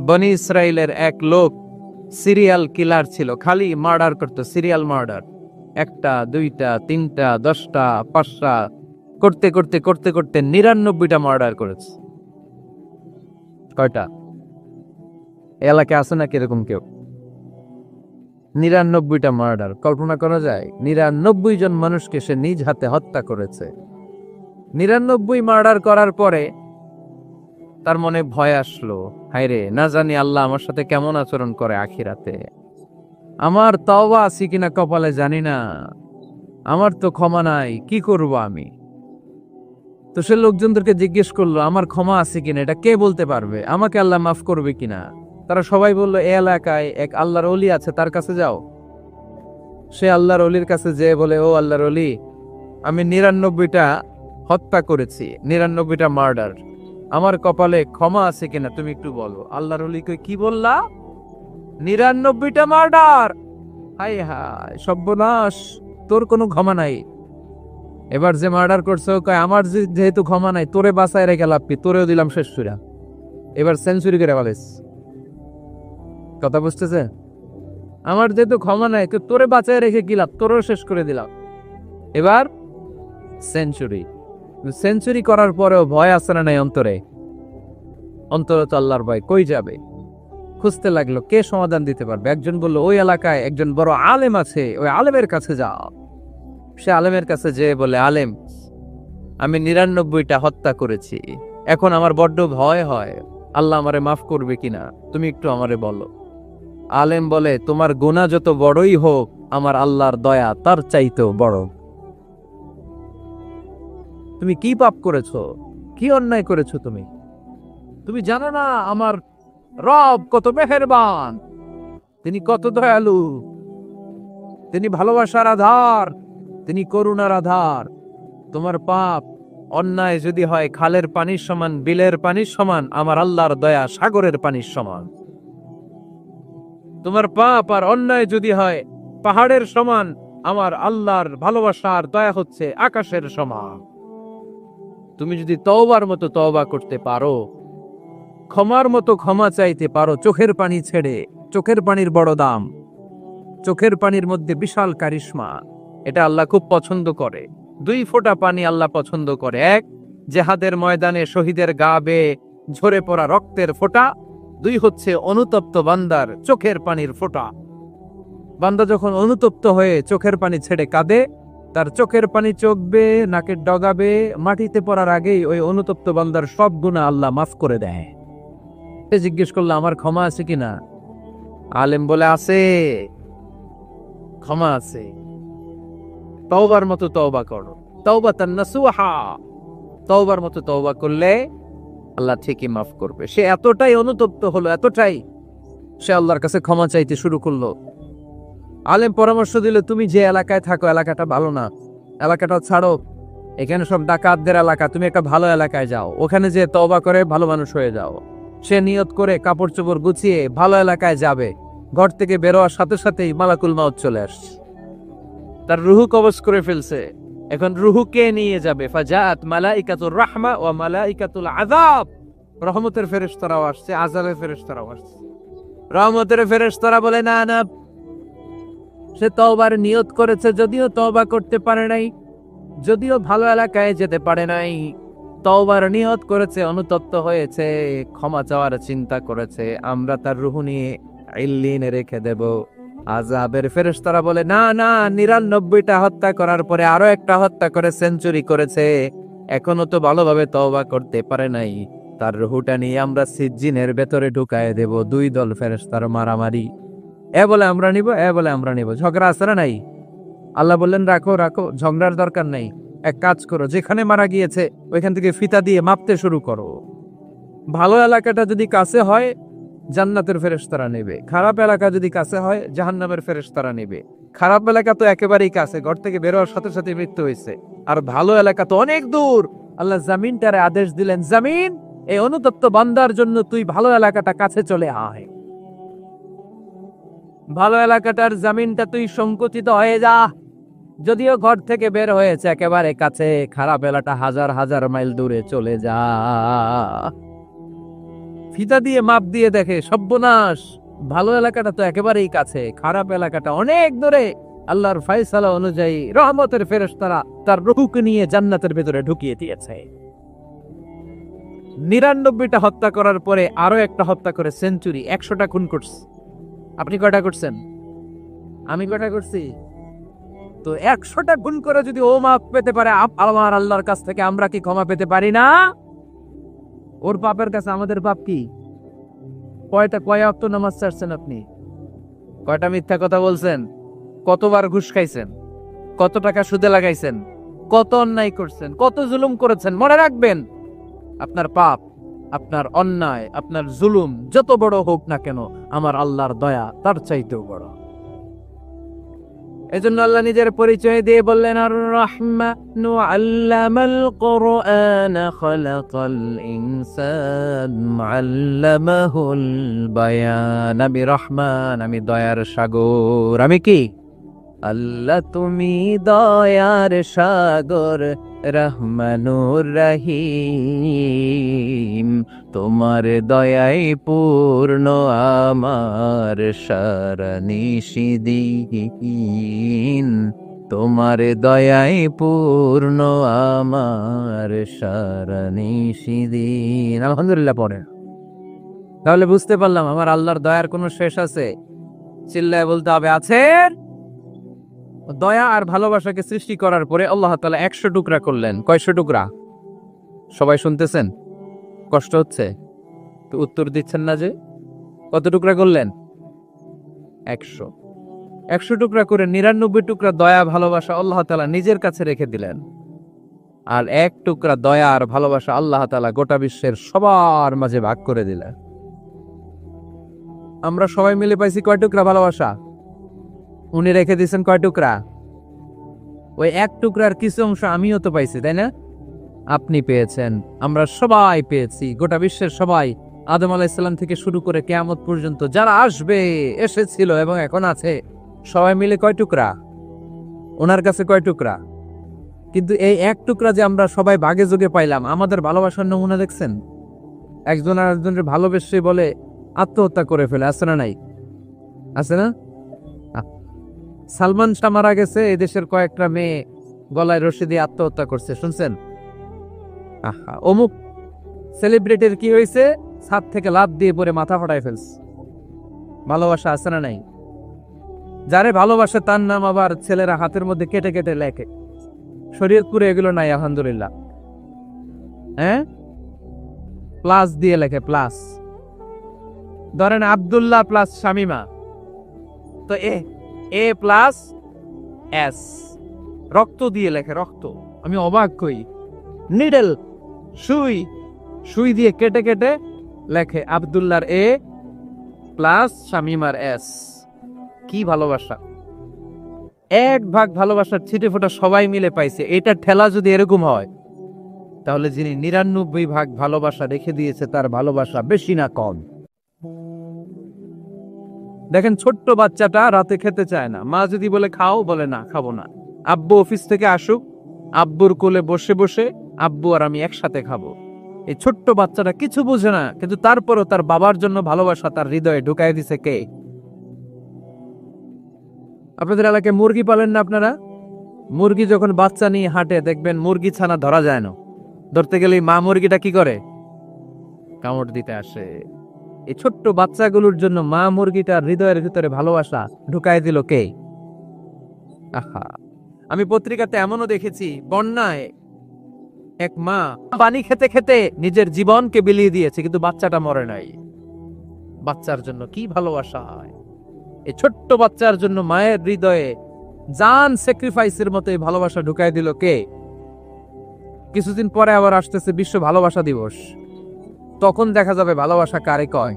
বনি ইসরায়েলের এক লোক সিরিয়াল কিলার ছিল, খালি মার্ডার করতো, সিরিয়াল মার্ডার। একটা, দুইটা, তিনটা, 10টা, 5টা করতে করতে করতে করতে 99টা মার্ডার করেছে। কয়টা? এলাকায় আছে নাকি এরকম কেউ? 99টা মার্ডার। কল্পনা করা যায়? 99 জন মানুষকে সে নিজ হাতে হত্যা করেছে। 99 মার্ডার করার পরে তার মনে ভয় আসলো, হায়রে, না জানি আল্লাহ আমার সাথে কেমন আচরণ করে আখিরাতে। আমার তওবা আছে কিনা কপালে জানি না, আমার তো ক্ষমা নাই, কি করব আমি? তো সে লোকজনদেরকে জিজ্ঞেস করলো, আমার ক্ষমা আছে কিনা, এটা কে বলতে পারবে? আমাকে আল্লাহ মাফ করবে কিনা? তারা সবাই বলল, এ এলাকায় এক আল্লাহর ওলি আছে, তার কাছে যাও। সে আল্লাহর ওলির কাছে যেয়ে বলে, ও আল্লাহর ওলি, আমি 99টা হত্যা করেছি, 99টা মার্ডার, আমার কপালে ক্ষমা আছে কিনা তুমি একটু বলো। আল্লাহর ওলিকে কি বললা? 99টা মার্ডার! হায় হায়, সর্বনাশ, তোর কোনো ক্ষমা নাই। এবার যে মার্ডার করছে কয়, আমার যেহেতু ক্ষমা নাই, তোরে বাঁচায় রেখে লাভ কি, তোরেও দিলাম শেষ সুরা। এবার সেঞ্চুরি করে বলিস। কথা বুঝতেছে? আমার যেহেতু ক্ষমা নাই, তো তোরে বাঁচায় রেখে কি লাভ, তোরেও শেষ করে দিলাম। এবার সেঞ্চুরি। সেঞ্চুরি করার পরেও ভয় আছে না নাই অন্তরে? অন্তরে তো আল্লাহর ভয়, কই যাবে? খুঁজতে লাগলো কে সমাধান দিতে পারবে। একজন বলল, ওই এলাকায় একজন বড় আলেম আছে, ওই আলেমের কাছে যাও। সে আলেমের কাছে যেয়ে বলে, আলেম, আমি 99টা হত্যা করেছি, এখন আমার বড্ড ভয় হয়, আল্লাহ আমারে মাফ করবে কিনা, তুমি একটু আমারে বলো। আলেম বলে, তোমার গুনাহ যত বড়ই হোক, আমার আল্লাহর দয়া তার চাইতেও বড়। তুমি কি পাপ করেছো, কি অন্যায় করেছো তুমি? তুমি জানো না আমার রব কত মেহেরবান, তিনি কত দয়ালু, তিনি ভালোবাসার আধার, তিনি করুণার আধার। তোমার পাপ অন্যায় যদি হয় খালের পানির সমান, বিলের পানির সমান, আমার আল্লাহর দয়া সাগরের পানির সমান। তোমার পাপ আর অন্যায় যদি হয় পাহাড়ের সমান, আমার আল্লাহর ভালোবাসার দয়া হচ্ছে আকাশের সমান। তুমি যদি তওবার মতো তওবা করতে পারো, ক্ষমার মতো ক্ষমা চাইতে পারো, চোখের পানি ছেড়ে, চোখের পানির বড় দাম, চোখের পানির মধ্যে বিশাল কারিশমা, এটা আল্লাহ খুব পছন্দ করে। 2 ফোঁটা পানি আল্লাহ পছন্দ করে। এক, জেহাদের ময়দানে শহীদের গা বেয়ে ঝরে পড়া রক্তের ফোঁটা। 2 হচ্ছে অনুতপ্ত বান্দার চোখের পানির ফোঁটা। বান্দা যখন অনুতপ্ত হয়ে চোখের পানি ছেড়ে কাঁদে, তার চোখের পানি চোখ বেয়ে নাকের ডগা বেয়ে মাটিতে পড়ার আগেই ওই অনুতপ্ত বান্দার সব গুনাহ আল্লাহ মাফ করে দেয়। সে জিজ্ঞেস করলো, আমার ক্ষমা আছে কিনা? আলেম বলে, আছে, ক্ষমা আছে। তওবার মতো তওবা করো, তাওবাতান নাসুহা, তওবার মতো তওবা করলে আল্লাহ ঠিকই মাফ করবে। সে এতটাই অনুতপ্ত হলো, এতটাই, সে আল্লাহর কাছে ক্ষমা চাইতে শুরু করলো। আলেম পরামর্শ দিল, তুমি যে এলাকায় থাকো এলাকাটা ভালো না, এলাকাটা ছাড়ো, এখানে সব ডাকাতদের এলাকা, তুমি একটা ভালো এলাকায় যাও, ওখানে যে তওবা করে ভালো মানুষ হয়ে যাও। সে নিয়ত করে কাপড় চোপড় গুছিয়ে ভালো এলাকায় যাবে। ঘর থেকে বেরোয়ার সাথে সাথেই মালাকুল মাউত চলে আসছে, তার রুহু কবজ করে ফেলছে। এখন রুহুকে নিয়ে যাবে। ফাজাত মালাইকাতুর রাহমা ওয়া মালাইকাতুল আযাব, রহমতের ফেরেশতারাও আসছে, আযাবের ফেরেশতারাও আসছে। রহমতের ফেরেশতারা বলে, না না, সে তওবার নিয়ত করেছে, যদিও তওবা করতে পারে নাই, যদিও ভালো এলাকায় যেতে পারে নাই, তওবার নিয়ত করেছে, অনুতপ্ত হয়েছে, ক্ষমা চাওয়ার চিন্তা করেছে, আমরা তার রুহু নিয়ে ইল্লিনে রেখে দেব। আযাবের ফেরেশতারা বলে, না না, 99টা হত্যা করার পরে আরো একটা হত্যা করে সেঞ্চুরি করেছে, এখনো তো ভালোভাবে তওবা করতে পারে নাই, তার রুহুটা নিয়ে আমরা সিজ্জিনের ভেতরে ঢুকায় দেব। 2 দল ফেরেশতার মারামারি, এ বলে আমরা নিব, এ বলে আমরা নিব, ঝগড়া আছে না নাই? আল্লাহ বললেন, রাখো রাখো, ঝগড়ার দরকার নেই। এক কাজ করো, যেখানে মারা গিয়েছে ওইখান থেকে ফিতা দিয়ে মাপতে শুরু করো। ভালো এলাকাটা যদি কাছে হয় জান্নাতের ফেরেশতারা নেবে, খারাপ এলাকা যদি কাছে হয় জাহান্নামের ফেরেশতারা নেবে। খারাপ এলাকা তো একেবারেই কাছে, ঘর থেকে বেরোয়ার সাথে সাথে মৃত্যু হয়েছে, আর ভালো এলাকা তো অনেক দূর। আল্লাহ জামিনটারে আদেশ দিলেন, জামিন, এই অনুতপ্ত বান্দার জন্য তুই ভালো এলাকাটা কাছে চলে আয়, ভালো এলাকাটার জামিনটা তুই সংকুচিত হয়ে যা। যদিও ঘর থেকে বের হয়েছে একেবারে কাছে, খারাপ এলাকা হাজার হাজার মাইল দূরে চলে যা। ফিতা দিয়ে মাপ দিয়ে দেখে সর্বনাশ, ভালো এলাকাটা তো একেবারেই কাছে, খারাপ এলাকাটা অনেক দূরে। আল্লাহর ফয়সালা অনুযায়ী রহমতের ফেরেশতারা তার রূহকে নিয়ে জান্নাতের ভেতরে ঢুকিয়ে দিয়েছে। 99টা হত্যা করার পরে আরো একটা হত্যা করে সেঞ্চুরি, 100টা খুন করছে। আপনি কয়টা করছেন? আমি কয়টা করছি? তো 100টা গুণ করে যদি ও মাপ পেতে পারে আমার আল্লাহর কাছ থেকে, আমরা কি ক্ষমা পেতে পারি না? ওর পাপের কাছে আমাদের পাপ কি? কয় ওয়াক্ত নামাজ ছাড়ছেন আপনি? কয়টা মিথ্যা কথা বলছেন? কতবার ঘুষ খাইছেন? কত টাকা সুদে লাগাইছেন? কত অন্যায় করছেন? কত জুলুম করেছেন? মনে রাখবেন, আপনার পাপ, আপনার অন্যায়, আপনার জুলুম যত বড় হোক না কেন, আমার আল্লাহর দয়া তার চাইতেও বড়। এজন্য আল্লাহ নিজের পরিচয় দিয়ে বললেন, আর রাহমানু আল্লামাল কুরআন খালাকাল ইনসান আল্লামাহুল বায়ান। আমি রহমান, আমি দয়ার সাগর। আমি কি? আল্লাহ তুমি দয়ার সাগর, রহমানুর রহিম। তোমার দয়ায় পূর্ণ আমার সারা নিশিদিন। তোমার দয়ায় পূর্ণ আমার সারা নিশিদিন। আলহামদুলিল্লাহ পড়ে। তাহলে বুঝতে পারলাম আমার আল্লাহর দয়ার কোনো শেষ আছে? চিল্লায় বলতে হবে আছে। দয়া আর ভালোবাসাকে সৃষ্টি করার পরে আল্লাহ তাআলা 100 টুকরা করলেন। কয়শো টুকরা? সবাই শুনতেছেন? কষ্ট হচ্ছে তো উত্তর দিচ্ছেন না যে? কত টুকরা করলেন? 100 টুকরা করে 99 টুকরা দয়া ভালোবাসা আল্লাহ তাআলা নিজের কাছে রেখে দিলেন, আর 1 টুকরা দয়া আর ভালোবাসা আল্লাহ তাআলা গোটা বিশ্বের সবার মাঝে ভাগ করে দিলেন। আমরা সবাই মিলে পাইছি কয় টুকরা ভালোবাসা? উনি রেখে দিয়েছেন কয় টুকরা? ওই 1 টুকরার কিছু অংশ আমিও তো পাইছি, তাই না? আপনি পেয়েছেন, আমরা সবাই পেয়েছি, গোটা বিশ্বের সবাই, আদম আলাইহিস সালাম থেকে শুরু করে কিয়ামত পর্যন্ত যারা আসবে, এসেছিল এবং এখন আছে, সবাই মিলে কয় টুকরা? ওনার কাছে কয় টুকরা? কিন্তু এই 1 টুকরা যে আমরা সবাই ভাগে যোগে পাইলাম, আমাদের ভালোবাসার নমুনা দেখছেন? একজন আর একজনের ভালোবেসে বলে আত্মহত্যা করে ফেলে, আছে না নাই? আছে না? সালমান শাহ মারা গেছে, এই দেশের কয়েকটা মেয়ে গলায় রশি দিয়ে আত্মহত্যা করছে, শুনছেন? অমুক সেলিব্রিটির কি হয়েছে, ছাদ থেকে লাফ দিয়ে পরে মাথা ফাটায় ফেলছে। ভালোবাসা আছে না নাই? যারে ভালোবাসে তার নাম আবার ছেলেরা হাতের মধ্যে কেটে কেটে লেখে। শরীয়তপুরে এগুলো নাই আলহামদুলিল্লাহ। হ্যাঁ, প্লাস দিয়ে লেখে, প্লাস। ধরেন আব্দুল্লাহ প্লাস শামিমা, তো এ প্লাস এস, রক্ত দিয়ে লেখে, রক্ত। আমি অবাক কই, নিডেল, সুই দিয়ে কেটে কেটে লেখে আব্দুল্লাহর এ প্লাস শামিমার এস। কি ভালোবাসা! 1 ভাগ ভালোবাসার ছিটে ফোটা সবাই মিলে পাইছে। এটা ঠেলা যদি এরকম হয়, তাহলে যিনি 99 ভাগ ভালোবাসা রেখে দিয়েছে তার ভালোবাসা বেশি না কম? দেখেন, ছোট্ট বাচ্চাটা রাতে খেতে চায় না, মা যদি বলে খাও, বলে না, খাবো না। আব্বু অফিস থেকে আসুক, আব্বুর কোলে বসে বসে আব্বু আর আমি একসাথে খাবো। এই ছোট্ট বাচ্চাটা কিছু বোঝে না, কিন্তু তারপরও তার বাবার জন্য ভালোবাসা তার হৃদয়ে ঢুকাই দিছে কে? আপনাদের এলাকায় মুরগি পালেন না আপনারা? মুরগি যখন বাচ্চা নিয়ে হাঁটে, দেখবেন মুরগি ছানা ধরা যায় না, ধরতে গেলে মা মুরগিটা কি করে? কামড় দিতে আসে। এই ছোট্ট বাচ্চাগুলোর জন্য মা মুরগিটার হৃদয়ের ভিতরে ভালোবাসা ঢুকাই দিল কে? আহা, আমি পত্রিকাতে এমনও দেখেছি, বন্যায় এক মা পানি খেতে খেতে নিজের জীবনকে বিলিয়ে দিয়েছে, কিন্তু বাচ্চাটা মরে নাই। বাচ্চার জন্য কি ভালোবাসা হয়! এই ছোট্ট বাচ্চার জন্য মায়ের হৃদয়ে জান স্যাক্রিফাইসের মতো এই ভালোবাসা ঢুকাই দিল কে? কিছুদিন পরে আবার আসতেছে বিশ্ব ভালোবাসা দিবস, তখন দেখা যাবে ভালোবাসা কারে কয়।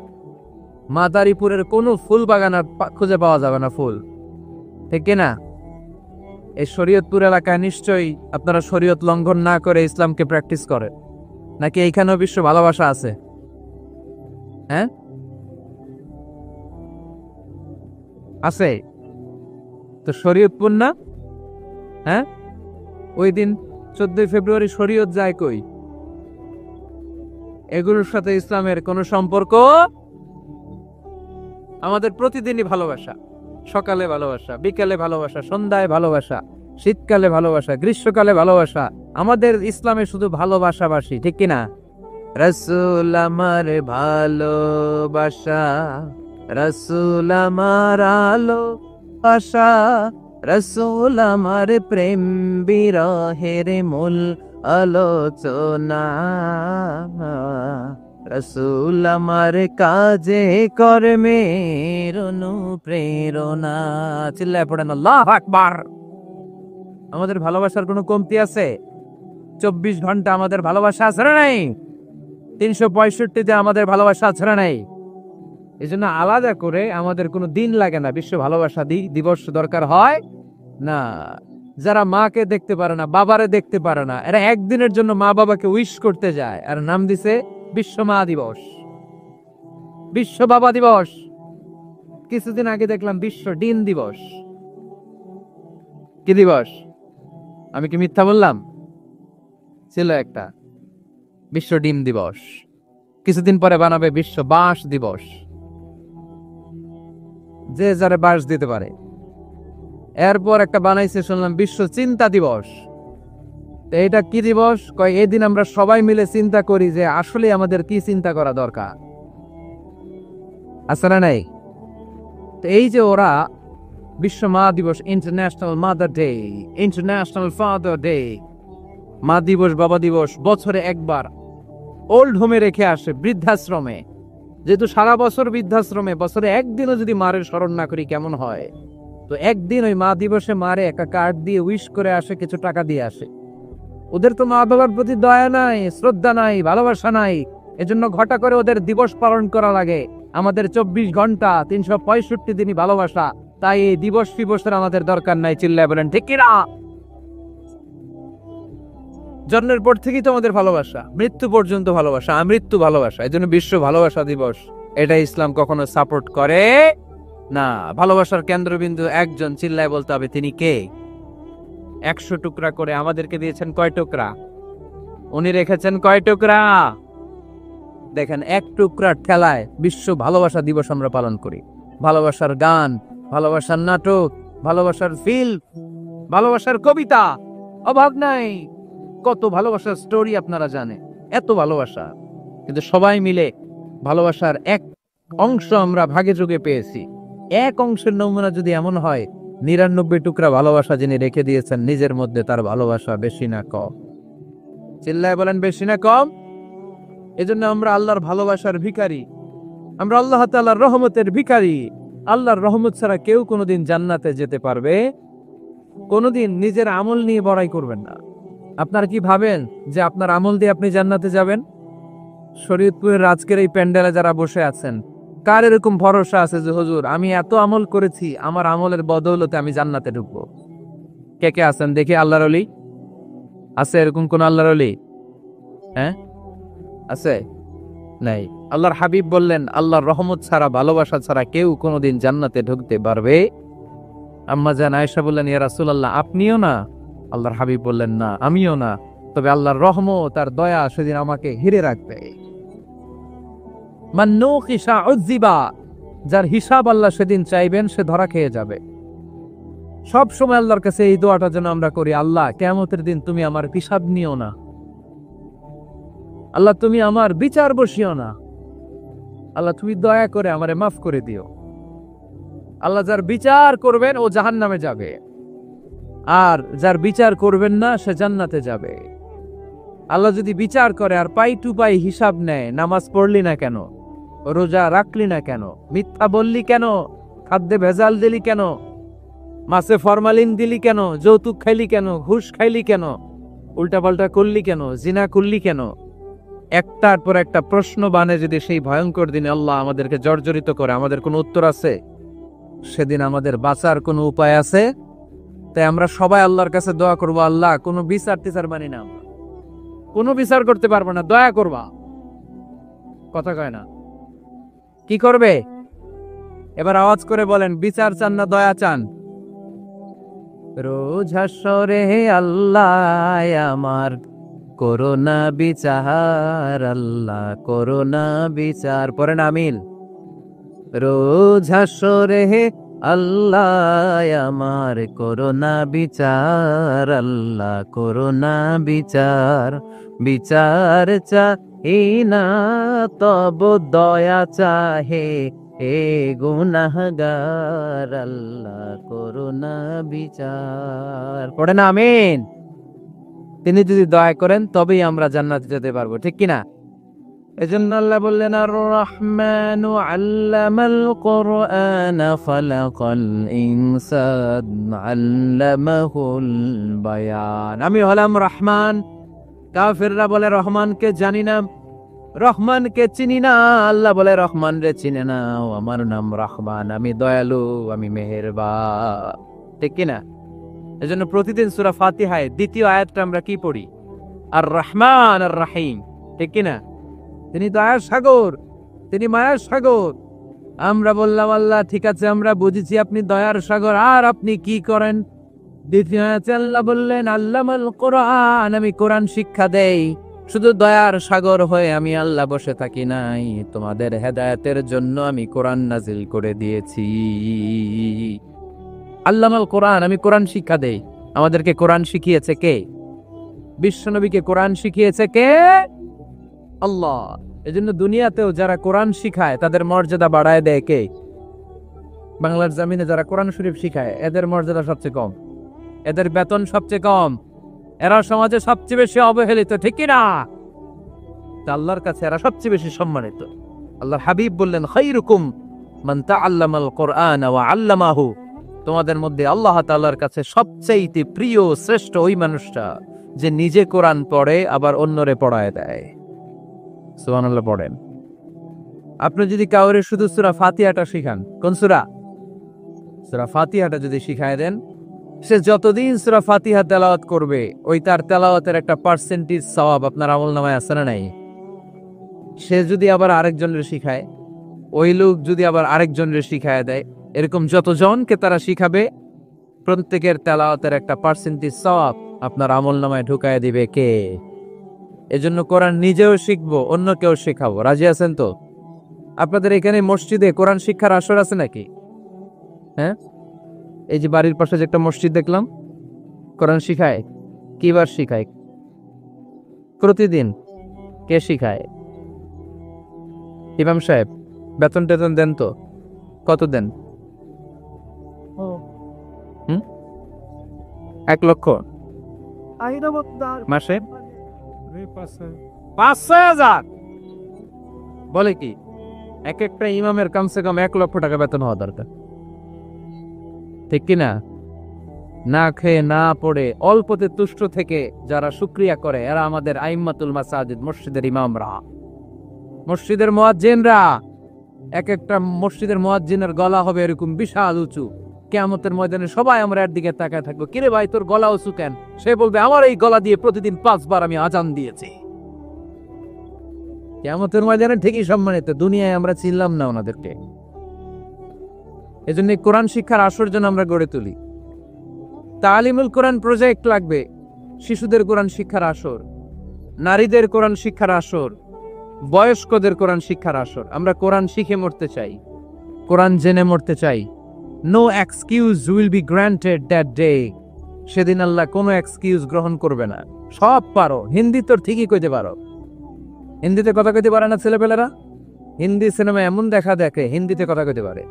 মাদারীপুরের কোনো ফুল বাগান আর খুঁজে পাওয়া যাবে না ফুল, ঠিক না? এই শরীয়তপুর এলাকায় নিশ্চয়ই আপনারা শরীয়ত লঙ্ঘন না করে ইসলামকে প্র্যাকটিস করে, নাকি এইখানেও বিশ্ব ভালোবাসা আছে? হ্যাঁ, আছে তো। শরীয়তপুর না? হ্যাঁ, ওই দিন 14 ফেব্রুয়ারি শরীয়ত যায় কই? এগুলোর সাথে ইসলামের কোনো সম্পর্ক। আমাদের প্রতিদিনই ভালোবাসা, সকালে ভালোবাসা, বিকালে ভালোবাসা, সন্ধ্যায় ভালোবাসা, শীতকালে ভালোবাসা, গ্রীষ্মকালে ভালোবাসা। আমাদের ইসলামে শুধু ভালোবাসাবাসি, ঠিক কিনা? রাসূল আমার ভালোবাসা, রাসূল আমার আলো আশা, রাসূল আমার প্রেম বিরহের মূল আলোচনা, রাসূল আমার কাজে কর্মের অনুপ্রেরণা। চিল্লায় পড়েন আল্লাহু আকবার। আমাদের ভালোবাসার কোনো কমতি আছে? 24 ঘন্টা আমাদের ভালোবাসা আছে না নাই? 365-তে আমাদের ভালোবাসা আছে না নাই? এই জন্য আলাদা করে আমাদের কোনো দিন লাগে না, বিশ্ব ভালোবাসা দিবস দরকার হয় না। যারা মাকে দেখতে পারে না, বাবারে দেখতে পারে না, এরা একদিনের জন্য মা বাবাকে উইশ করতে যায়, আর নাম দিছে বিশ্ব মা দিবস, বিশ্ব বাবা দিবস। কিছুদিন আগে দেখলাম বিশ্ব ডিম দিবস। কি দিবস? আমি কি মিথ্যা বললাম? ছিল একটা বিশ্ব ডিম দিবস। কিছুদিন পরে বানাবে বিশ্ব বাঁশ দিবস, যে যারে বাঁশ দিতে পারে। এরপর একটা বানাইছে শুনলাম বিশ্ব চিন্তা দিবস। এটা কি দিবস? কয় এই দিন আমরা সবাই মিলে চিন্তা করি যে আসলে আমাদের কি চিন্তা করা দরকার, আছে না নাই? তো এই যে ওরা বিশ্ব মা দিবস, international mother day, international father day, মা দিবস বাবা দিবস বছরে একবার ওল্ড হোমে রেখে আসে, বৃদ্ধাশ্রমে। যেহেতু সারা বছর বৃদ্ধাশ্রমে, বছরে একদিনও যদি মারের স্মরণ না করি কেমন হয়? তো একদিন ওই মা দিবসে মারে একটা কার্ড দিয়ে উইশ করে আসে, কিছু টাকা দিয়ে আসে। ওদের তো মা বাবার প্রতি দয়া নাই, শ্রদ্ধা নাই, ভালোবাসা নাই। এজন্য ঘটা করে ওদের দিবস পালন করা লাগে। আমাদের 24 ঘন্টা 365 দিনই ভালোবাসা, তাই এই দিবস ফিবসের আমাদের দরকার নাই। চিল্লায় বলেন ঠিক কিনা? জন্মের পর থেকেই তো আমাদের ভালোবাসা, মৃত্যু পর্যন্ত ভালোবাসা, আমৃত্যু ভালোবাসা। এই জন্য বিশ্ব ভালোবাসা দিবস, এটা ইসলাম কখনো সাপোর্ট করে না। ভালোবাসার কেন্দ্রবিন্দু একজন, চিল্লায় বলতে হবে তিনি কে? 100 টুকরা করে আমাদেরকে দিয়েছেন কয় টুকরা? উনি রেখেছেন কয় টুকরা? দেখেন, এক টুকরার ঠেলায় বিশ্ব ভালোবাসা দিবস আমরা পালন করি। ভালোবাসার গান, ভালোবাসার নাটক, ভালোবাসার ফিল্ম, ভালোবাসার কবিতা, অভাব নাই। কত ভালোবাসার স্টোরি আপনারা জানেন, এত ভালোবাসা। কিন্তু সবাই মিলে ভালোবাসার এক অংশ আমরা ভাগে যোগে পেয়েছি। এক অংশের নমুনা যদি এমন হয়, 99 টুকরা ভালোবাসা যিনি রেখে দিয়েছেন নিজের মধ্যে, তার ভালোবাসা বেশি না কম? চিল্লায় বলেন বেশি না কম? এজন্য আমরা আল্লাহর ভালোবাসার ভিখারি, আমরা আল্লাহ তাআলার রহমতের ভিখারি। আল্লাহর রহমত ছাড়া কেউ কোনোদিন জান্নাতে যেতে পারবে? কোনোদিন নিজের আমল নিয়ে বড়াই করবেন না। আপনারা কি ভাবেন যে আপনার আমল দিয়ে আপনি জান্নাতে যাবেন? শরীয়তপুরের আজকের এই প্যান্ডেলে যারা বসে আছেন, কার এরকম ভরসা আছে যে হুজুর আমি এত আমল করেছি, আমার আমলের বদৌলতে আমি জান্নাতে ঢুকবো? কে কে আছেন দেখি আল্লাহর ওলি? আছে এরকম কোন আল্লাহর ওলি? হ্যাঁ, আছে? নাই। আল্লাহর হাবিব বললেন, আল্লাহর রহমত ছাড়া, ভালোবাসা ছাড়া কেউ কোনোদিন জান্নাতে ঢুকতে পারবে? আম্মা জান আয়েশা বললেন, ইয়া রাসূলুল্লাহ আপনিও না? আল্লাহর হাবিব বললেন, না আমিও না, তবে আল্লাহর রহমত আর দয়া সেদিন আমাকে ঘিরে রাখবে। মান নুকিশা উযিবা, যার হিসাব আল্লাহ সেদিন চাইবেন সে ধরা খেয়ে যাবে। সব সময় আল্লাহর কাছে এই দোয়াটা যেন আমরা করি, আল্লাহ কিয়ামতের দিন তুমি আমার হিসাব নিও না, আল্লাহ তুমি আমার বিচার বসিও না, আল্লাহ তুমি দয়া করে আমারে মাফ করে দিও। আল্লাহ যার বিচার করবেন ও জাহান্নামে যাবে, আর যার বিচার করবেন না সে জান্নাতে যাবে। আল্লাহ যদি বিচার করে আর পাই টু পাই হিসাব নেয়, নামাজ পড়লি না কেন, রোজা রাখলি না কেন, মিথ্যা বললি কেন, খাদ্যে ভেজাল দিলি কেন, মাছে ফরমালিন দিলি কেন, যৌতুক খাইলি কেন, ঘুষ খাইলি কেন, উল্টাপাল্টা করলি কেন, জিনা করলি কেন, একটার পর একটা প্রশ্ন বানে যদি সেই ভয়ঙ্কর দিনে আল্লাহ আমাদেরকে জর্জরিত করে, আমাদের কোনো উত্তর আছে? সেদিন আমাদের বাঁচার কোনো উপায় আছে? তাই আমরা সবাই আল্লাহর কাছে দোয়া করবো, আল্লাহ কোনো বিচার টিচার মানি না, কোনো বিচার করতে পারবো না, দয়া করবা। কথা কয় না? কি করবে? এবার আওয়াজ করে বলেন, বিচার চান না দয়া চান? রোজ হাসরে আল্লাহ আমার করোনা বিচার, আল্লাহ করোনা বিচার। পড়েন আমিন। রোজ হাসরে আল্লাহ আমার করোনা বিচার, আল্লাহ করোনা বিচার। বিচার চাহি না তব দয়া চাহে এ গুনাহগার, আল্লাহ করোনা বিচার। পড়েন আমিন। তিনি যদি দয়া করেন তবেই আমরা জান্নাতে যেতে পারবো, ঠিক কিনা? এজন্য আল্লাহ বললেন আর রহমানু আল্লামাল কোরআন খালাকাল ইনসান আল্লামাহুল বায়ান। আমি হলাম রহমান। কাফিররা বলে রহমানকে জানি না, রহমানকে চিনি না। আল্লাহ বলে রহমান রে চিনে না, আমার নাম রহমান, আমি দয়ালু, আমি মেহেরবান, ঠিক কিনা? এজন্য প্রতিদিন সূরা ফাতিহায় দ্বিতীয় আয়াতটা আমরা কি পড়ি? আর রহমান আর রাহিম, ঠিক কিনা? তিনি দয়ার সাগর, তিনি মায়ার সাগর। আমরা বললাম আল্লাহ ঠিক আছে, আমরা বুঝেছি আপনি দয়ার সাগর, আর আপনি কি করেন? দ্বিতীয় আয়াতে আল্লাহ বললেন আল্লামাল কোরআন, আমি কোরআন শিক্ষা দেই। শুধু দয়ার সাগর হয়ে আমি আল্লাহ বসে থাকি নাই, তোমাদের হেদায়েতের জন্য আমি কোরআন নাজিল করে দিয়েছি। আল্লামাল কোরআন, আমি কোরআন শিক্ষা দেই। আমাদেরকে কোরআন শিখিয়েছে কে? বিশ্বনবীকে কোরআন শিখিয়েছে কে? আল্লাহ। এজন্য দুনিয়াতেও যারা কোরআন শিখায় তাদের মর্যাদা বাড়ায় দেয় কে? বাংলার জমিনে যারা কোরআন শরীফ শিখায় এদের মর্যাদা সবচেয়ে কম, এদের বেতন সবচেয়ে কম, এরা সমাজে সবচেয়ে বেশি অবহেলিত, ঠিক কিনা? আল্লাহর কাছে এরা সবচেয়ে বেশি সম্মানিত। আল্লাহর হাবিব বললেন খায়রুকুম মান তাআল্লামাল কোরআন ওয়া আল্লামাহু, তোমাদের মধ্যে আল্লাহ তাআলার কাছে সবচেয়ে প্রিয় শ্রেষ্ঠ ওই মানুষটা যে নিজে কোরআন পড়ে আবার অন্যরে পড়ায় দেয়। সুবহানাল্লাহ পড়েন। আপনি যদি কাউরে শুধু সূরা ফাতিহাটা শিখান, কোন সূরা? সূরা ফাতিহাটা যদি শিখায় দেন, সে যতদিন সূরা ফাতিহা তেলাওয়াত করবে ওই তার তেলাওয়াতের একটা পার্সেন্টেজ সওয়াব আপনার আমলনামায় আছে না নাই? সে যদি আবার আরেকজনের শিখায়, ওই লোক যদি আবার আরেকজনের শিখায় দেয়, এরকম যতজনকে তারা শিখাবে প্রত্যেকের তেলাওয়াতের একটা পার্সেন্টেজ সওয়াব আপনার আমলনামায় ঢুকায় দিবে কে? এজন্য কোরআন নিজেও শিখবো, অন্যকেও শেখাবো। রাজি আছেন তো? আপনাদের এখানে মসজিদে কোরআন শিক্ষার আসর আছে নাকি? হ্যাঁ, এই যে বাড়ির পাশে যে একটা মসজিদ দেখলাম, কোরআন শিখায়। কিবার শিখায়? প্রতিদিন। কে শিখায়? ইমাম সাহেব। বেতন টেতন দেন তো? কত দেন? 1 লক্ষ মাসে? 5,000 বলে কি? এক একটা ইমামের কমসে কম 1 লক্ষ টাকা বেতন হওয়া দরকার, ঠিক কিনা? না খেয়ে না পড়ে অল্পতে তুষ্ট থেকে যারা শুকরিয়া করে এরা আমাদের আইম্মাতুল মাসাজিদ, মসজিদের ইমামরা, মসজিদের মুয়াজ্জিনরা। এক একটা মসজিদের মুয়াজ্জিনের গলা হবে এরকম বিশাল উঁচু। কিয়ামতের ময়দানে সবাই আমরা এর দিকে তাকায় থাকবো, কিরে ভাই তোর গলা উঁচু কেন? সে বলবে আমার এই গলা দিয়ে প্রতিদিন 5 বার আমি আজান দিয়েছি। কিয়ামতের ময়দানে ঠিকই সম্মানিত, দুনিয়ায় আমরা চিনলাম না ওনাদেরকে। এজন্য কোরআন শিক্ষার আসর যেন আমরা গড়ে তুলি। তালিমুল কোরআন প্রজেক্ট লাগবে, শিশুদের কোরআন শিক্ষার আসর, নারীদের কোরআন শিক্ষার আসর, বয়স্কদের কোরআন শিক্ষার আসর। আমরা কোরআন শিখে মরতে চাই, কোরআন জেনে মরতে চাই। No excuse will be granted that day. সেদিন আল্লাহ কোনো এক্সকিউজ গ্রহণ করবে না। সব পারো, হিন্দি তো ঠিকই কইতে পারো। হিন্দিতে কথা কইতে পারে না ছেলেপেলেরা? হিন্দি সিনেমা এমন দেখা দেখে হিন্দিতে কথা কইতে পারে।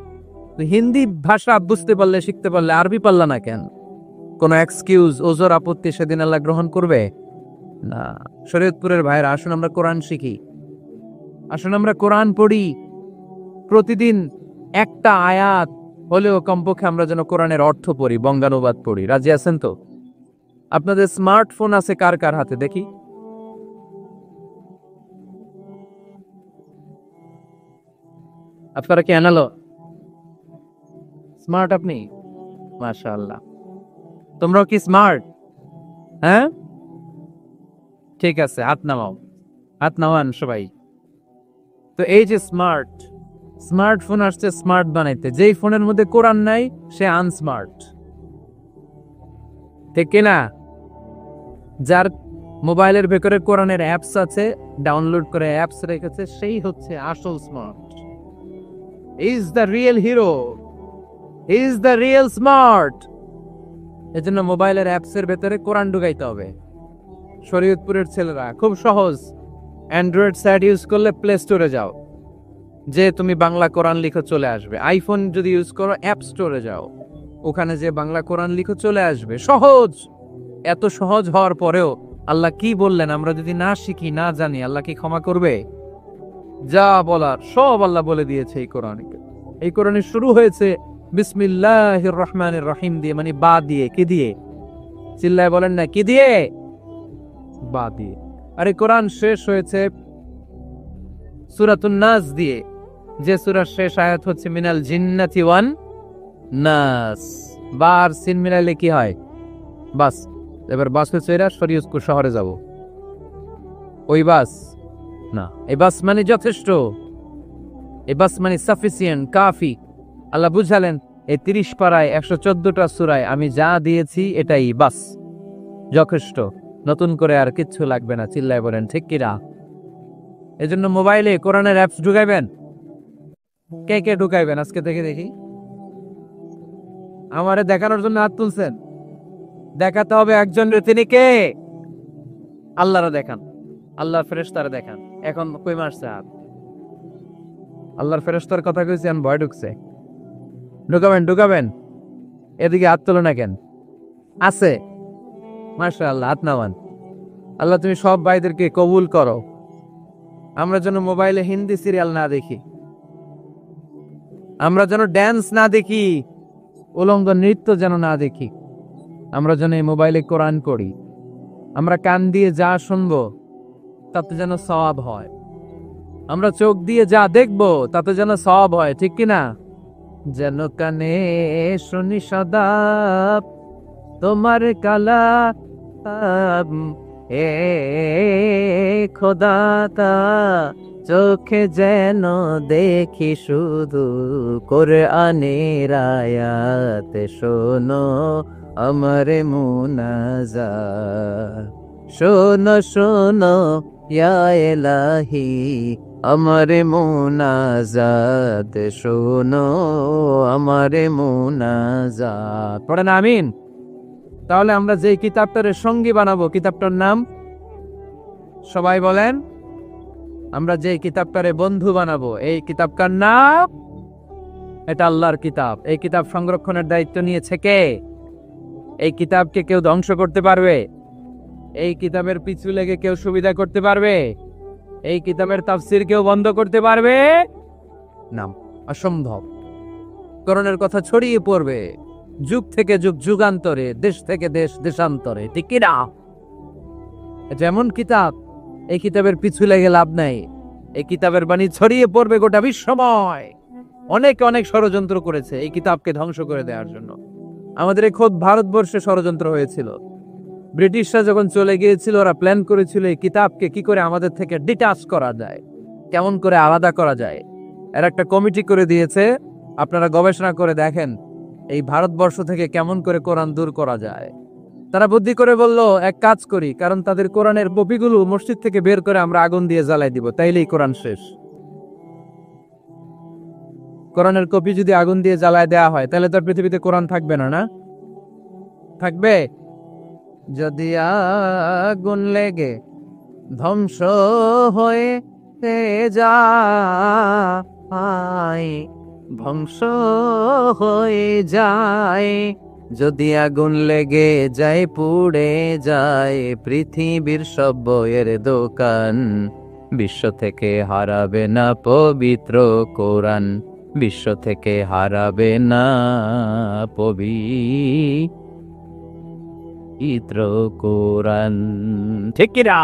হিন্দি ভাষা বুঝতে পারলে, শিখতে পারলে আরবি পারলা না কেন? কোন এক্সকিউজ, ওজর, আপত্তি সেদিন আল্লাহ গ্রহণ করবে না। শরীয়তপুরের ভাইরা, আসুন আমরা কোরআন শিখি, আসুন আমরা কোরআন পড়ি। প্রতিদিন একটা আয়াত হলেও কমপক্ষে আমরা যেন কোরআনের অর্থ পড়ি, বঙ্গানুবাদ পড়ি। রাজি আছেন তো? আপনাদের স্মার্টফোন আছে কার কার হাতে দেখি? আপনারা কি অ্যানালগ? স্মার্ট আপনি? মাশাআল্লাহ। তোমরাও কি স্মার্ট? হ্যাঁ, ঠিক আছে, হাত নামাও, হাত নামান সবাই। তো এই যে স্মার্টফোন আসছে স্মার্ট বানাইতে, যেই ফোনের মধ্যে কোরআন নাই সে আনস্মার্ট, ঠিক কিনা? যার মোবাইলের ভেতরে কোরআনের অ্যাপস আছে, ডাউনলোড করে অ্যাপস রেখেছে, সেই হচ্ছে আসল smart. Is the real hero, is the real smart. এজন্য মোবাইলের অ্যাপস এর ভেতরে কোরআন ঢুকাইতে হবে। শরীয়তপুরের ছেলেরা খুব সহজ, অ্যান্ড্রয়েড সেট ইউজ করলে প্লে স্টোরে যাও, যে তুমি বাংলা কোরআন লিখো চলে আসবে। আইফোন যদি ইউজ করো অ্যাপ স্টোরে যাও, ওখানে যে বাংলা কোরআন লিখো চলে আসবে। সহজ। এত সহজ হওয়ার পরেও আল্লাহ কি বললেন আমরা যদি না শিখি, না জানি, আল্লাহ কি ক্ষমা করবে? যা বলার সব আল্লাহ বলে দিয়েছে এই কোরআনে। এই কোরআনে শুরু হয়েছে বিসমিল্লাহির রহমানির রহিম দিয়ে, মানে বা দিয়ে। কি দিয়ে? চিল্লায় বলেন না, কি দিয়ে? বা দিয়ে। আর এই কোরআন শেষ হয়েছে সূরাতুন নাস দিয়ে, যে সূরার শেষ আয়াত হচ্ছে মিনাল জিন্নাতি ওয়ান নাস। বার সিন মিলাইলে কি হয়? বাস। এবার বাস হচ্ছে এরা শরীয়তপুর শহরে যাব, ওই বাস না। এই বাস মানে যথেষ্ট, এই বাস মানে সাফিসিয়েন্ট, কাফি। আল্লাহ বুঝালেন এই 30 পারায় 114টা সূরায় আমি যা দিয়েছি এটাই বাস, যথেষ্ট। নতুন করে আর কিচ্ছু লাগবে না। চিল্লায় বলেন ঠিক কিনা? এজন্য মোবাইলে কোরআনের অ্যাপস ঢুকাইবেন। কে কে ঢুকাইবেন আজকে থেকে দেখি? আমারে দেখানোর জন্য হাত তুলছেন? দেখাতে হবে একজন, তিনি কে? আল্লাহরা দেখান, আল্লাহর ফেরেশতারা দেখান। এখন কই মারছে হাত? আল্লাহর ফেরেশতার কথা কইছি, এখন ভয় ঢুকছে। ঢুকাবেন ঢুকাবেন, এদিকে হাত তোলো না কেন? আছে, মাশাআল্লাহ, হাত নামান। আল্লাহ তুমি সব ভাইদেরকে কবুল করো। আমরা যেন মোবাইলে হিন্দি সিরিয়াল না দেখি, আমরা যেন ড্যান্স না দেখি, উলঙ্গ নৃত্য যেন না দেখি। আমরা যেন এই মোবাইলে কোরআন করি। আমরা কান দিয়ে যা শুনবো তাতে যেন সওয়াব হয়। আমরা চোখ দিয়ে যা দেখবো তাতে যেন সওয়াব হয়, ঠিক কিনা? যেন কানে শুনি সদা তোমার কালাম, এ খোদা তা চোখে যেন দেখি শুধু কোরআনের আয়াত, শোনো আমার মুনাজাত, শোনো শোনো ইয়া ইলাহি আমার মুনাজাত, শোনো আমার মুনাজাত। পড়েন আমিন। তাহলে আমরা যে কিতাবটার সঙ্গী বানাবো, কিতাবটার নাম সবাই বলেন। আমরা যে কিতাবটারে বন্ধু বানাবো, এই কিতাবটার নাম, এটা আল্লাহর কিতাব। এই কিতাব সংরক্ষণের দায়িত্ব নিয়েছে কে? এই কিতাবকে কেউ ধ্বংস করতে পারবে? এই কিতাবের পিছু লেগে কেউ সুবিধা করতে পারবে? এই কিতাবের তাফসীর কেউ বন্ধ করতে পারবে না, অসম্ভব। কোরআনের কথা ছড়িয়ে পড়বে যুগ থেকে যুগ, যুগান্তরে, দেশ থেকে দেশ, দেশান্তরে, ঠিক কি না? যেমন কিতাব, এই কিতাবের পিছু লেগে লাভ নাই। এই কিতাবের বাণী ছড়িয়ে পড়বে গোটা বিশ্বময়। অনেকে অনেক ষড়যন্ত্র করেছে এই কিতাবকে ধ্বংস করে দেওয়ার জন্য। আমাদের এই খোদ ভারতবর্ষে ষড়যন্ত্র হয়েছিল। ব্রিটিশরা যখন চলে গিয়েছিল, ওরা প্ল্যান করেছিল এই কিতাবকে কি করে আমাদের থেকে ডিটাচ করা যায়, কেমন করে আলাদা করা যায়। এর একটা কমিটি করে দিয়েছে, আপনারা গবেষণা করে দেখেন এই ভারতবর্ষ থেকে কেমন করে কোরআন দূর করা যায়। তারা বুদ্ধি করে বলল, এক কাজ করি, কারণ তাদের কোরআনের কপিগুলো মসজিদ থেকে বের করে আমরা আগুন দিয়ে জ্বালাই দিব, তাইলেই কোরআন শেষ। কোরআনের কপি যদি আগুন দিয়ে জ্বালায় দেওয়া হয়, তাহলে তো পৃথিবীতে কোরআন থাকবে না, না থাকবে? যদি আগুন লেগে ধ্বংস হয়ে যায়, ধ্বংস হয়ে যায়, যদি আগুন লেগে যায়, পুড়ে যায় পৃথিবীর সব বইয়ের দোকান, বিশ্ব থেকে হারাবে না পবিত্র কোরআন, বিশ্ব থেকে হারাবে না পবিত্র কোরআন, ঠিক কিনা?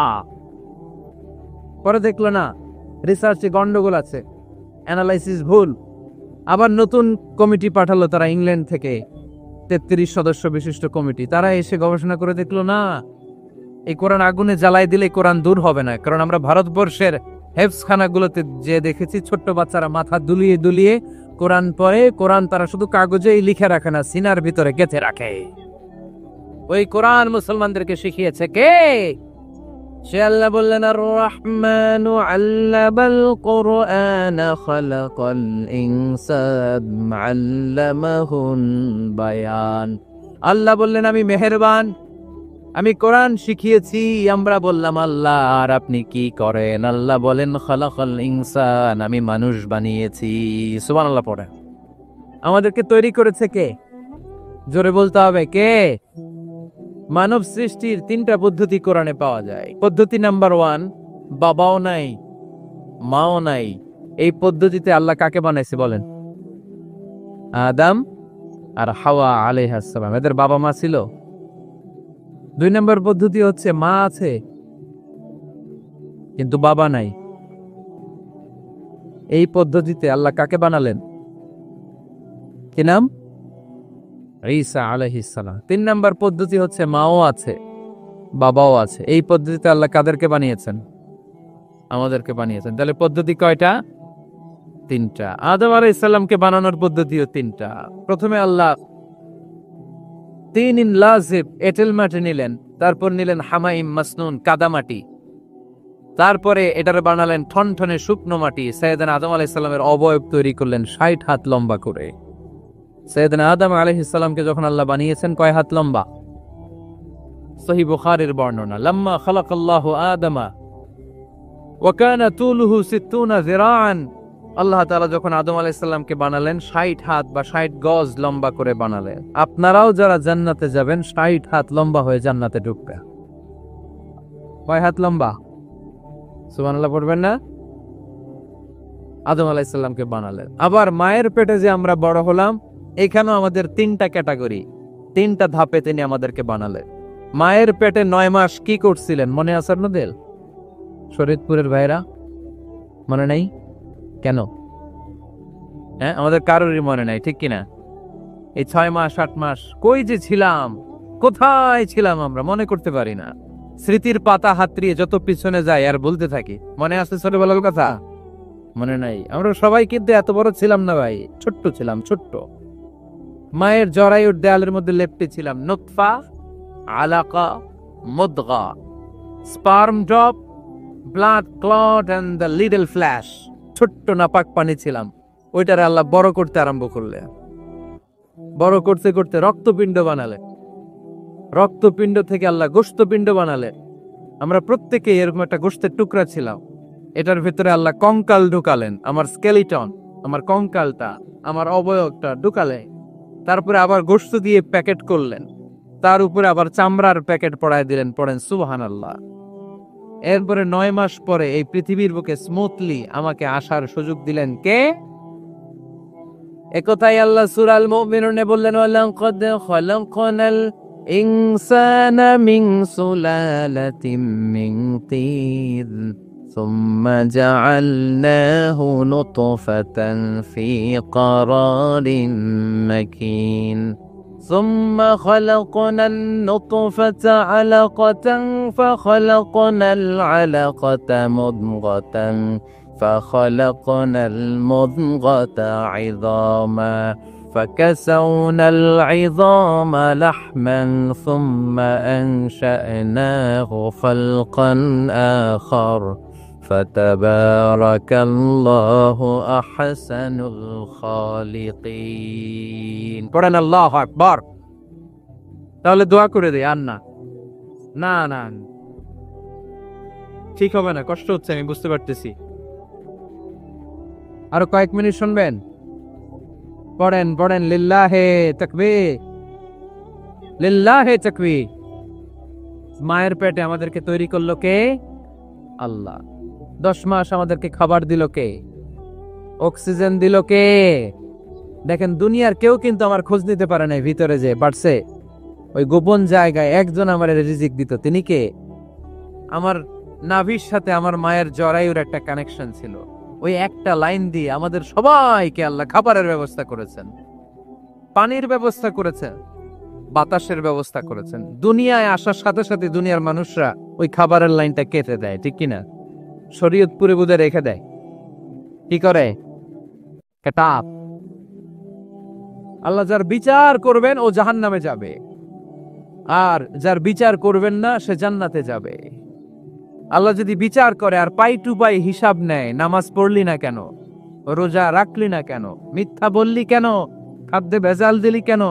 পরে দেখলো না রিসার্চে গন্ডগোল আছে, অ্যানালাইসিস ভুল। আবার নতুন কমিটি পাঠালো তারা ইংল্যান্ড থেকে, 33 সদস্য বিশিষ্ট কমিটি। তারা এসে গবেষণা করে দেখলো না, এই কোরআন আগুনে জ্বালাই দিলে কোরআন দূর হবে না। কারণ আমরা ভারতবর্ষের হেফজখানাগুলোতে যে দেখেছি, ছোট্ট বাচ্চারা মাথা দুলিয়ে দুলিয়ে কোরআন পড়ে। কোরআন তারা শুধু কাগজেই লিখে রাখে না, সিনার ভিতরে গেঁথে রাখে। ওই কোরআন মুসলমানদেরকে শিখিয়েছে কে? সে আল্লাহ বললেন আর রহমানু আল্লামাল কুরআন খালাকাল ইনসান আল্লামাহুল বায়ান। আল্লাহ বললেন আমি মেহেরবান, আমি কোরআন শিখিয়েছি। আমরা বললাম আল্লাহ আর আপনি কি করেন? আল্লাহ বলেন খালাকাল ইনসান, আমি মানুষ বানিয়েছি। সুবহানাল্লাহ পড়ে। আমাদেরকে তৈরি করেছে কে? জোরে বলতে হবে কে? মানব সৃষ্টির 3টা পদ্ধতি কোরআনে পাওয়া যায়। পদ্ধতি নাম্বার 1, বাবাও নাই মাও নাই। এই পদ্ধতিতে আল্লাহ কাকে বানাইছে বলেন? আদম আর হাওয়া আলাইহিস সালাম। এদের বাবা মা ছিল? 2 নম্বর পদ্ধতি হচ্ছে মা আছে কিন্তু বাবা নাই। এই পদ্ধতিতে আল্লাহ কাকে বানালেন? কি নাম? ঈসা আলাইহিস সালাম। 3 নম্বর পদ্ধতি হচ্ছে মাও আছে বাবাও আছে। এই পদ্ধতিতে আল্লাহ কাদেরকে বানিয়েছেন? আমাদেরকে বানিয়েছেন। তাহলে পদ্ধতি কয়টা? 3টা। আদম আলাইহিস সালামকে বানানোর পদ্ধতিও 3টা। প্রথমে আল্লাহ তিন লাজিব এঁটেল মাটি নিলেন, তারপর নিলেন হামাইম মাসনুন কাদামাটি, তারপরে এটার বানালেন ঠনঠনে শুকনো মাটি। সাইয়েদনা আদম আলাইহিস সালামের অবয়ব তৈরি করলেন 60 হাত লম্বা করে। সাইয়েদনা আদম আলাইহিস সালামকে যখন আল্লাহ বানিয়েছেন কয় হাত লম্বা? সহিহ বুখারীর বর্ণনা, লাম্মা খালাকাল্লাহু আদামা ওয়া কানা তুলুহু 60 যিরাআন। আল্লাহ তাআলা যখন আদম আলাইহিস সালামকে বানালেন 60 হাত বা 60 গজ লম্বা করে বানালেন। আপনারাও যারা জান্নাতে যাবেন 60 হাত লম্বা হয়ে জান্নাতে ঢুকবে। কয় হাত লম্বা? সুবহানাল্লাহ পড়বেন না? আদম আলাইহিস সালামকে বানালেন। আবার মায়ের পেটে যে আমরা বড় হলাম, এখানেও আমাদের 3টা ক্যাটাগরি, 3টা ধাপে তিনি আমাদেরকে বানালেন। মায়ের পেটে 9 মাস কি করছিলেন মনে আছে আপনাদের? শরীয়তপুরের ভাইরা মনে নাই? কেন? হ্যাঁ, আমাদের কারোরই মনে নাই, ঠিক কিনা? এই 6 মাস 8 মাস কই যে ছিলাম, কোথায় ছিলাম আমরা মনে করতে পারি না। স্মৃতির পাতা হাতড়িয়ে যত পিছনে যায় আর বলতে থাকি মনে আছে ছোটবেলার কথা? মনে নাই। আমরা সবাই কিন্তু এত বড় ছিলাম না ভাই, ছোট্ট ছিলাম, ছোট্ট। মায়ের জরায়ুর দেয়ালের মধ্যে লেপ্টে ছিলাম। নুতফা, আলাকা, মুদগা, sperm drop, blood clot and the little flesh. ছোট্ট নাপাক পানি ছিলাম। ওইটারে আল্লাহ বড় করতে আরম্ভ করলেন। বড় করতে করতে রক্তপিণ্ড বানালেন। রক্তপিণ্ড থেকে আল্লাহ গোশতপিণ্ড বানালেন। আমরা প্রত্যেকে এরকম একটা গোশতের টুকরা ছিলাম। এটার ভিতরে আল্লাহ কঙ্কাল ঢুকালেন, আমার স্কেলিটন, আমার কঙ্কালটা, আমার অবয়বটা ঢুকালেন। তারপরে আবার গোশত দিয়ে প্যাকেট করলেন, তার উপরে আবার চামড়ার প্যাকেট পড়ায় দিলেন। পড়েন সুবহানাল্লাহ। এরপরে 9 মাস পরে এই পৃথিবীর বুকে স্মুথলি আমাকে আসার সুযোগ দিলেন কে? একথাই আল্লাহ সূরা আল মুমিনুনে বললেন, ওয়ালাকাদ খালাকনাল ইনসানা মিন সুলালাতিন মিন তিন সুম্মা জাআলনাহু নুতফাতান ফি ক্বারারিন মাকিন ثم خلقنا النطفة علقة فخلقنا العلقة مضغة فخلقنا المضغة عظاما فكسونا العظام لحما ثم أنشأناه خلقا آخر فتبارك الله أحسن الخالقين। পড়েন আল্লাহু আকবার। তাহলে দোয়া করে দেই। আর না না না ঠিক হবে না, কষ্ট হচ্ছে আমি বুঝতে পারতেছি। আরো কয়েক মিনিট শুনবেন? পড়েন পড়েন লিল্লাহে তাকবীর, লিল্লাহে তাকবীর। মায়ের পেটে আমাদেরকে তৈরি করলো কে? আল্লাহ। 10 মাস আমাদেরকে খাবার দিল কে? অক্সিজেন দিল কে? দেখেন দুনিয়ার কেউ কিন্তু আমার খোঁজ নিতে পারে নাই ভিতরে যে বাড়ছে। ওই গোপন জায়গায় একজন আমার রিজিক দিত। তিনি কে? আমার নাভির সাথে আমার মায়ের জরায়ুর একটা কানেকশন ছিল। ওই একটা লাইন দিয়ে আমাদের সবাইকে আল্লাহ খাবারের ব্যবস্থা করেছেন, পানির ব্যবস্থা করেছেন, বাতাসের ব্যবস্থা করেছেন। দুনিয়ায় আসার সাথে সাথে দুনিয়ার মানুষরা ওই খাবারের লাইনটা কেটে দেয়, ঠিক কিনা? শরীয়তপুরে বুঝে রেখে দেয়। কি করে? কেটাপ। আল্লাহ যার বিচার করবেন ও জাহান্নামে যাবে, আর যার বিচার করবেন না সে জান্নাতে যাবে। আল্লাহ যদি বিচার করে আর পাই টু পাই হিসাব নেয়, নামাজ পড়লি না কেন, রোজা রাখলি না কেন, মিথ্যা বললি কেন, খাদ্যে ভেজাল দিলি কেন,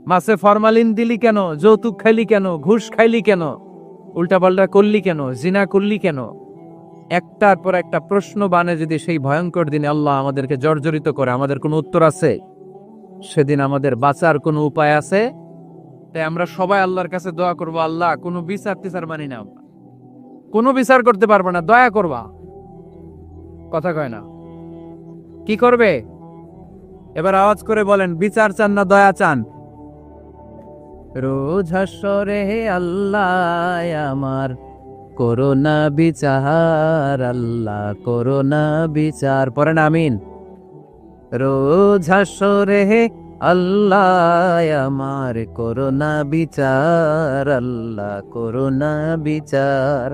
মাছে ফরমালিন দিলি কেন, যৌতুক খাইলি কেন, ঘুষ খাইলি কেন, উল্টাপাল্টা করলি কেন, জিনা করলি কেন, একটার পর একটা প্রশ্ন বানে যদি সেই ভয়ঙ্কর দিনে আল্লাহ আমাদেরকে জর্জরিত করে, আমাদের কোনো উত্তর আছে? সেদিন আমাদের বাঁচার কোনো উপায় আছে? তাই আমরা সবাই আল্লাহর কাছে দোয়া করবো, আল্লাহ কোনো বিচার টিচার মানি না, আমরা কোনো বিচার করতে পারবো না, দয়া করবা। কথা কয় না, কি করবে? এবার আওয়াজ করে বলেন, বিচার চান না দয়া চান? রোজ হাসরে আল্লাহ আমার করোনা বিচার, আল্লাহ করোনা বিচার, পড়েন আমিন। রোজ হাসরে আল্লাহ আমার করোনা বিচার, আল্লাহ করোনা বিচার,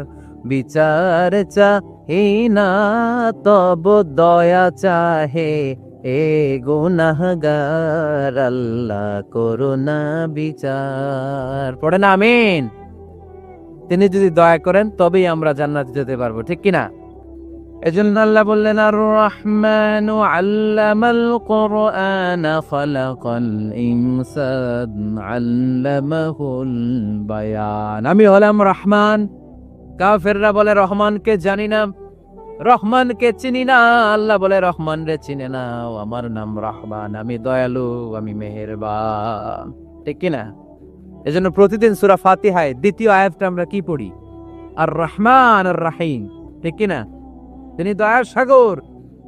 বিচার চাহে না তব দয়া চাহে এ গুনাহগার, আল্লাহ করোনা বিচার, পড়েন আমিন। তিনি যদি দয়া করেন তবেই আমরা জান্নাতে যেতে পারবো, ঠিক কিনা? এজন্য আল্লাহ বললেন, আর রহমানু আল্লামাল কুরআন খালাকাল ইনসান আল্লামাহুল বায়ান। আমি হলাম রহমান। কাফেররা বলে রহমানকে জানি না, রহমানকে চিনি না। আল্লাহ বলে রহমান রে চিনে না, আমার নাম রহমান, আমি দয়ালু, আমি মেহেরবান, ঠিক কিনা? এজন্য প্রতিদিন সূরা ফাতিহায় দ্বিতীয় আয়াতটা আমরা কি পড়ি? আর রহমান আর রাহিম, ঠিক কিনা? তিনি দয়ার সাগর,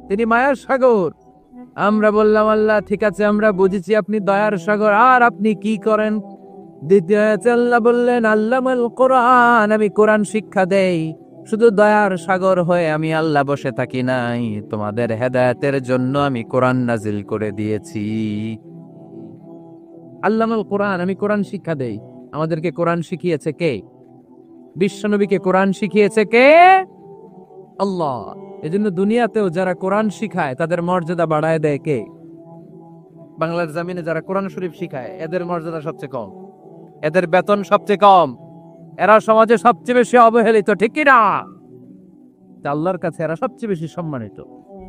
তিনি মায়ার সাগর। আমরা বললাম, আল্লাহ ঠিক আছে, আমরা বুঝেছি আপনি দয়ার সাগর, আর আপনি কি করেন? দ্বিতীয় আয়াতে আল্লাহ বললেন, আল্লামাল কোরআন, আমি কোরআন শিক্ষা দেই। শুধু দয়ার সাগর হয়ে আমি আল্লাহ বসে থাকি নাই, তোমাদের হেদায়েতের জন্য আমি কোরআন নাজিল করে দিয়েছি। আল্লামাল কোরআন, আমি কোরআন শিক্ষা দেই। আমাদেরকে কোরআন শিখিয়েছে কে? বিশ্বনবীকে কোরআন শিখিয়েছে কে? আল্লাহ। এজন্য দুনিয়াতেও যারা কোরআন শিখায় তাদের মর্যাদা বাড়ায় দেয় কে? বাংলার জমিনে যারা কোরআন শরীফ শিখায় এদের মর্যাদা সবচেয়ে কম, এদের বেতন সবচেয়ে কম, এরা সমাজে সবচেয়ে বেশি অবহেলিত, ঠিক কিনা? আল্লাহর কাছে এরা সবচেয়ে বেশি সম্মানিত।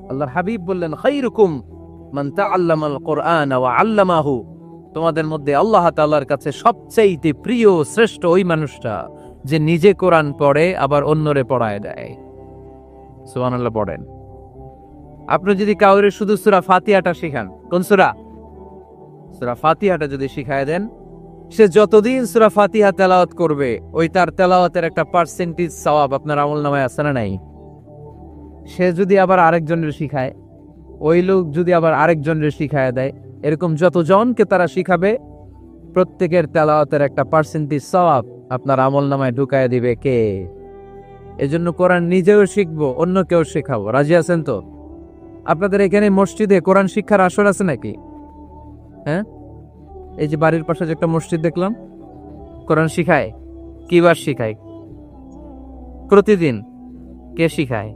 আল্লাহর হাবিব বললেন, খায়রুকুম মান তাআল্লামাল কুরআন ওয়া আল্লামাহু, তোমাদের মধ্যে আল্লাহ তাআলার কাছে সবচেয়ে প্রিয় শ্রেষ্ঠ ওই মানুষটা যে নিজে কোরআন পড়ে আবার অন্যরে পড়ায় দেয়। সুবহানাল্লাহ পড়েন। আপনি যদি কাউরে শুধু সূরা ফাতিহাটা শিখান, কোন সূরা? সূরা ফাতিহাটা যদি শিখায় দেন, সে যতদিন সূরা ফাতিহা তেলাওয়াত করবে ওই তার তেলাওয়াতের একটা পার্সেন্টেজ সওয়াব আপনার আমলনামায় আছে না নাই? সে যদি আবার আরেকজনের শিখায়, ওই লোক যদি আবার আরেকজনের শিখায় দেয়, এরকম যতজনকে তারা শিখাবে প্রত্যেকের তেলাওয়াতের একটা পার্সেন্টেজ সওয়াব আপনার আমলনামায় ঢুকায় দিবে কে? এজন্য কোরআন নিজেও শিখবো, অন্যকেও শেখাবো। রাজি আছেন তো? আপনাদের এখানে মসজিদে কোরআন শিক্ষার আসর আছে নাকি? হ্যাঁ, এই যে বাড়ির পাশে যে একটা মসজিদ দেখলাম, কোরআন শিখায়। কিবার শিখায়? প্রতিদিন। কে শিখায়?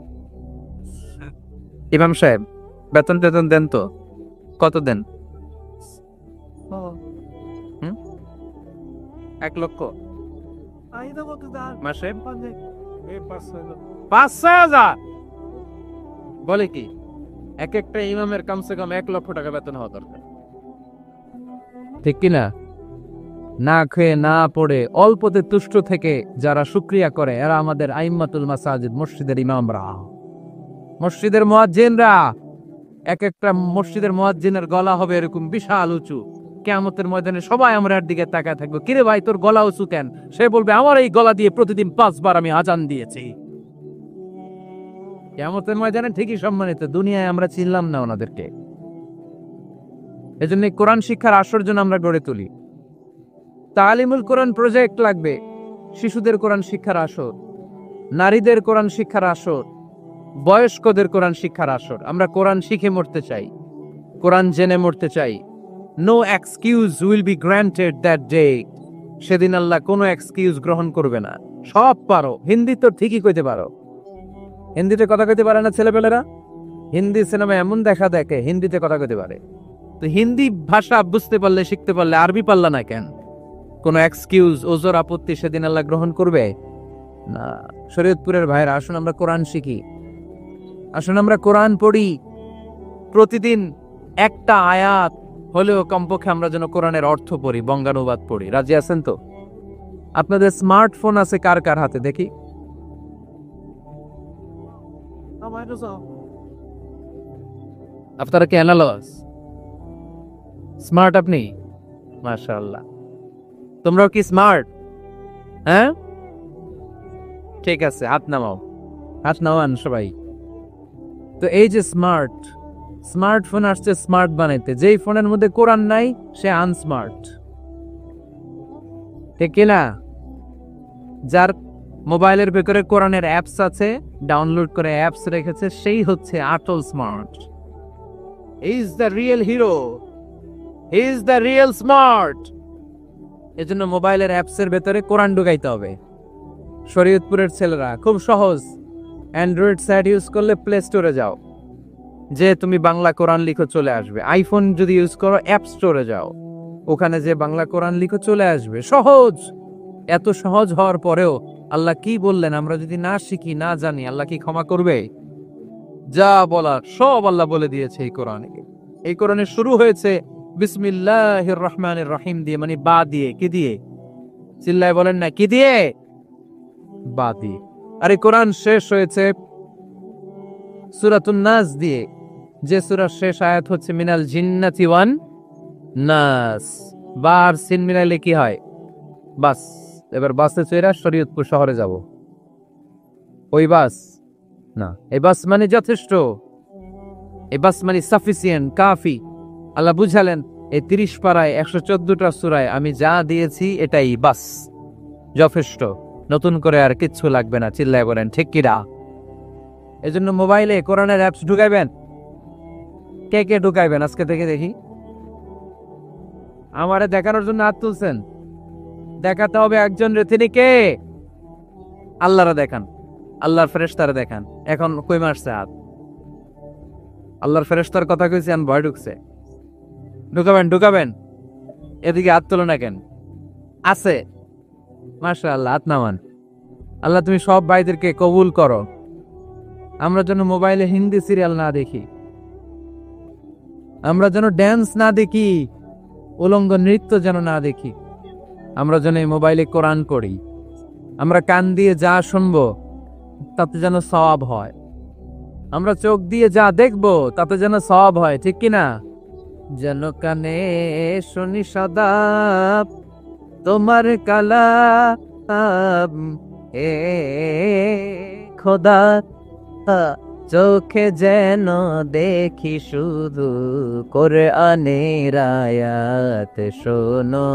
ইমাম সাহেব। বেতন টেতন দেন তো? কত দেন? 1 লক্ষ মাসে? 5,000 বলে কি? এক একটা ইমামের কমসে কম 1 লক্ষ টাকা বেতন হওয়া দরকার, ঠিক কিনা? না খেয়ে না পড়ে অল্পতে তুষ্ট থেকে যারা শুকরিয়া করে এরা আমাদের আইম্মাতুল মাসাজিদ, মসজিদের ইমামরা, মসজিদের মুয়াজ্জিনরা। এক একটা মসজিদের মুয়াজ্জিনের গলা হবে এরকম বিশাল উঁচু। কিয়ামতের ময়দানে সবাই আমার দিকে তাকায় থাকবে, কিরে ভাই তোর গলা উঁচু কেন? সে বলবে, আমার এই গলা দিয়ে প্রতিদিন 5 বার আমি আজান দিয়েছি। কিয়ামতের ময়দানে ঠিকই সম্মানিত, দুনিয়ায় আমরা চিনলাম না ওনাদেরকে। এজন্য কোরআন শিক্ষার আসর জন্য আমরা গড়ে তুলি। তালিমুল কোরআন প্রজেক্ট লাগবে, শিশুদের কোরআন শিক্ষার আসর, নারীদের কোরআন শিক্ষার আসর, বয়স্কদের কোরআন শিক্ষার আসর। আমরা কোরআন শিখে মরতে চাই, কোরআন জেনে মরতে চাই। No excuse will be granted that day. সেদিন আল্লাহ কোনো এক্সকিউজ গ্রহণ করবে না। সব পারো, হিন্দি তো ঠিকই কইতে পারো। হিন্দিতে কথা কইতে পারে না ছেলেপেলেরা? হিন্দি সিনেমা এমন দেখা দেখে হিন্দিতে কথা কইতে পারে। তো হিন্দি ভাষা বুঝতে পারলে, শিখতে পারলে আরবি পারলা না কেন? কোনো এক্সকিউজ, ওজর, আপত্তি সেদিন আল্লাহ গ্রহণ করবে? না। শরীয়তপুরের ভাইরা, আসুন আমরা কোরআন শিখি, আসুন আমরা কোরআন পড়ি। প্রতিদিন একটা আয়াত হলেও কমপক্ষে আমরা যেন কোরআনের অর্থ পড়ি, বঙ্গানুবাদ পড়ি। রাজি আছেন তো? আপনাদের স্মার্টফোন আছে কার কার হাতে দেখি? আপনারা কি অ্যানালস? স্মার্ট আপনি? মাশাআল্লাহ। তোমরাও কি স্মার্ট? হ্যাঁ, ঠিক আছে, হাত নামাও, হাত নামান সবাই। তো এই যে স্মার্টফোন আসছে স্মার্ট বানাইতে, যেই ফোনের মধ্যে কোরআন নাই সে আনস্মার্ট, ঠিক কিনা? যার মোবাইলের ভেতরে কোরআনের অ্যাপস আছে, ডাউনলোড করে অ্যাপস রেখেছে, সেই হচ্ছে আসল smart. He is the real hero, he is the real smart. এজন্য মোবাইলের অ্যাপসের ভেতরে কোরআন ঢুকাইতে হবে। শরীয়তপুরের ছেলেরা খুব সহজ, অ্যান্ড্রয়েড সেট ইউজ করলে প্লে স্টোরে যাও, যে তুমি বাংলা কোরআন লিখো, চলে আসবে। আইফোন যদি ইউজ করো অ্যাপ স্টোরে যাও, ওখানে যে বাংলা কোরআন লিখো চলে আসবে। সহজ। এত সহজ হওয়ার পরেও আল্লাহ কি বললেন আমরা যদি না শিখি, না জানি, আল্লাহ কি ক্ষমা করবে? যা বলার সব আল্লাহ বলে দিয়েছে এই কোরআনে। এই কোরআনে শুরু হয়েছে বিসমিল্লাহির রহমানির রহিম দিয়ে, মানে বা দিয়ে। কি দিয়ে? চিল্লায় বলেন না, কি দিয়ে? বা দিয়ে। আর এই কোরআন শেষ হয়েছে সূরাতুন নাস দিয়ে, যে সূরার শেষ আয়াত হচ্ছে মিনাল জিন্নাতি ওয়ান নাস। বার সিন মিলাইলে কি হয়? বাস। এবার বাসে চড়ে শরীয়তপুর শহরে যাব। ওই বাস না, এই বাস মানে যথেষ্ট, এই বাস মানে সাফিসিয়েন্ট, কাফি। আল্লাহ বুঝালেন এই 30 পারায় 114টা সূরায় আমি যা দিয়েছি এটাই বাস, যথেষ্ট। নতুন করে আর কিচ্ছু লাগবে না। চিল্লায় বলেন ঠিক কিনা? এজন্য মোবাইলে কোরআনের অ্যাপস ঢুকাইবেন। কে কে ঢুকাইবেন আজকে থেকে দেখি? আমারে দেখানোর জন্য হাত তুলছেন? দেখাতে হবে একজন রে। তিনি কে? আল্লাহরা দেখান, আল্লাহর ফেরেশতারা দেখান। এখন কই মারছে হাত? আল্লাহর ফেরেশতার কথা কইছি, আন ভয় ঢুকছে। ঢুকাবেন। এদিকে হাত তোলো না কেন? আছে? মাশাআল্লাহ, হাত নামান। আল্লাহ তুমি সব ভাইদেরকে কবুল করো। আমরা যেন মোবাইলে হিন্দি সিরিয়াল না দেখি, আমরা যেন ড্যান্স না দেখি, উলঙ্গ নৃত্য যেন না দেখি। আমরা যেন এই মোবাইলে কোরআন পড়ি। আমরা কান দিয়ে যা শুনবো তাতে যেন সওয়াব হয়। আমরা চোখ দিয়ে যা দেখবো তাতে যেন সওয়াব হয়, ঠিক কিনা? যেন কানে শুনি সদা তোমার কালাম, এ খোদা, চোখে যেন দেখি শুধু কোরআনের আয়াত, শোনো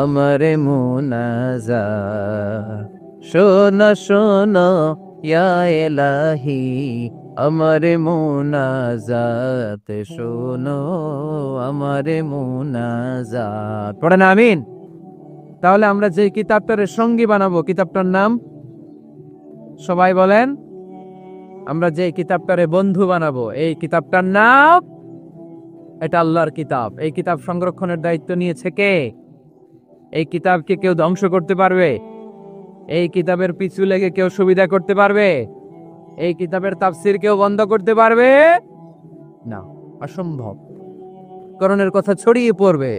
আমার মুনাজাত, শোনো শোনো ইয়া ইলাহি আমার মুনাজাত, শোনো আমার মুনাজাত। পড়েন আমিন। তাহলে আমরা যে কিতাবটার সঙ্গী বানাবো, কিতাবটার নাম সবাই বলেন। আমরা যে কিতাবটারে বন্ধু বানাবো, এই কিতাবটার নাম, এটা আল্লাহর কিতাব। এই কিতাব সংরক্ষণের দায়িত্ব নিয়েছে কে? এই কিতাবকে কেউ ধ্বংস করতে পারবে? এই কিতাবের পিছু লেগে কেউ সুবিধা করতে পারবে? এই কিতাবের তাফসীর কেউ বন্ধ করতে পারবে না, অসম্ভব। কোরআনের কথা ছড়িয়ে পড়বে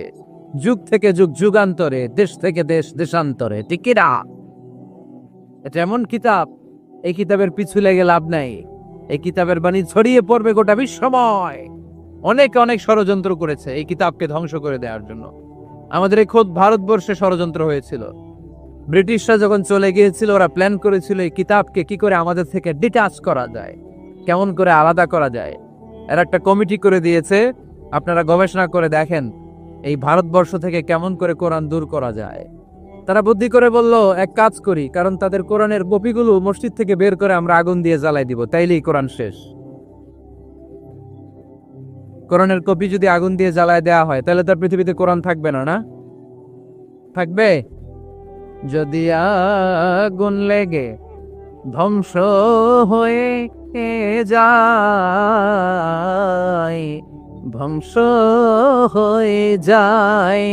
যুগ থেকে যুগ, যুগান্তরে, দেশ থেকে দেশ, দেশান্তরে, ঠিক কি না? এটা এমন কিতাব, এই কিতাবের পিছু লেগে লাভ নাই। এই কিতাবের বাণী ছড়িয়ে পড়বে গোটা বিশ্বময়। অনেকে অনেক ষড়যন্ত্র করেছে এই কিতাবকে ধ্বংস করে দেওয়ার জন্য। আমাদের এই খোদ ভারতবর্ষে ষড়যন্ত্র হয়েছিল। ব্রিটিশরা যখন চলে গিয়েছিল, ওরা প্ল্যান করেছিল এই কিতাবকে কি করে আমাদের থেকে ডিটাচ করা যায়, কেমন করে আলাদা করা যায়। এর একটা কমিটি করে দিয়েছে। আপনারা গবেষণা করে দেখেন এই ভারতবর্ষ থেকে কেমন করে কোরআন দূর করা যায়। তারা বুদ্ধি করে বলল, এক কাজ করি, কারণ তাদের কোরআনের কপিগুলো মসজিদ থেকে বের করে আমরা আগুন দিয়ে জ্বালাই দিব, তাইলেই কোরআন শেষ। কোরআনের কপি যদি আগুন দিয়ে জ্বালায় দেওয়া হয়, তাহলে তার পৃথিবীতে কোরআন থাকবে না? না থাকবে? যদি আগুন লেগে ধ্বংস হয়ে যায়, ধ্বংস হয়ে যায়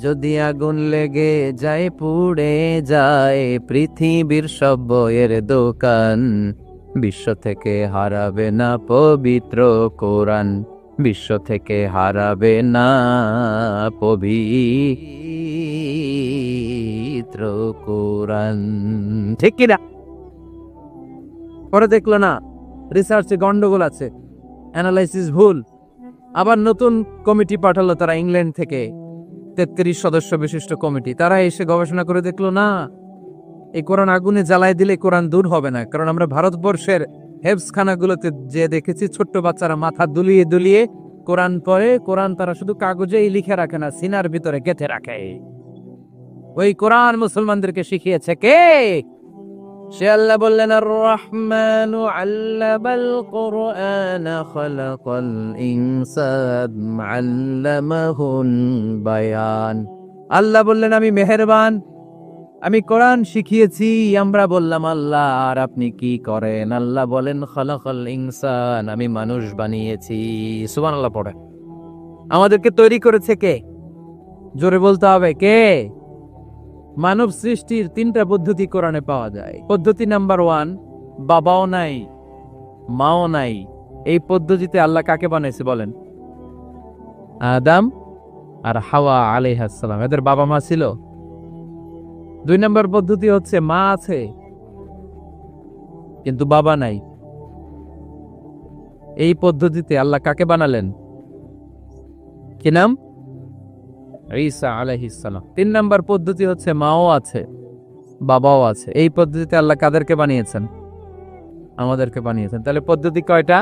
যদি আগুন লেগে যায় পুড়ে যায় পৃথিবীর সব বইয়ের দোকান, বিশ্ব থেকে হারাবে না পবিত্র কোরআন, বিশ্ব থেকে হারাবে না পবিত্র কোরআন। ঠিক কিনা? পরে দেখলো না রিসার্চে গন্ডগোল আছে, অ্যানালাইসিস ভুল, আবার নতুন কমিটি পাঠালো তারা ইংল্যান্ড থেকে, 33 সদস্য বিশিষ্ট কমিটি। তারা এসে গবেষণা করে দেখলো না, এই কোরআন আগুনে জ্বালায় দিলে কোরআন দূর হবে না। কারণ আমরা ভারতবর্ষের হেফজখানাগুলোতে যে দেখেছি ছোট্ট বাচ্চারা মাথা দুলিয়ে দুলিয়ে কোরআন পড়ে, কোরআন তারা শুধু কাগজেই লিখে রাখে না, সিনার ভিতরে গেঁথে রাখে। ওই কোরআন মুসলমানদেরকে শিখিয়েছে কে? সে আল্লাহ বললেন, আর রহমানু আল্লামাল কুরআন খালাকাল ইনসান আল্লামাহুল বায়ান। আল্লাহ বললেন আমি মেহেরবান, আমি কোরআন শিখিয়েছি। আমরা বললাম আল্লাহ আর আপনি কি করেন? আল্লাহ বলেন খালাকাল ইনসান, আমি মানুষ বানিয়েছি। সুবহানাল্লাহ পড়ে। আমাদেরকে তৈরি করেছে কে? জোরে বলতে হবে কে? মানব সৃষ্টির 3টা পদ্ধতি কোরআনে পাওয়া যায়। পদ্ধতি নাম্বার 1, বাবাও নাই মাও নাই। এই পদ্ধতিতে আল্লাহ কাকে বানাইছে বলেন? আদম আর হাওয়া আলাইহিস সালাম, এদের বাবা মা ছিল। 2 নম্বর পদ্ধতি হচ্ছে মা আছে কিন্তু বাবা নাই। এই পদ্ধতিতে আল্লাহ কাকে বানালেন? কি নাম? ঈসা আলাইহিস সালাম। 3 নম্বর পদ্ধতি হচ্ছে মাও আছে বাবাও আছে। এই পদ্ধতিতে আল্লাহ কাদেরকে বানিয়েছেন? আমাদেরকে বানিয়েছেন। তাহলে পদ্ধতি কয়টা?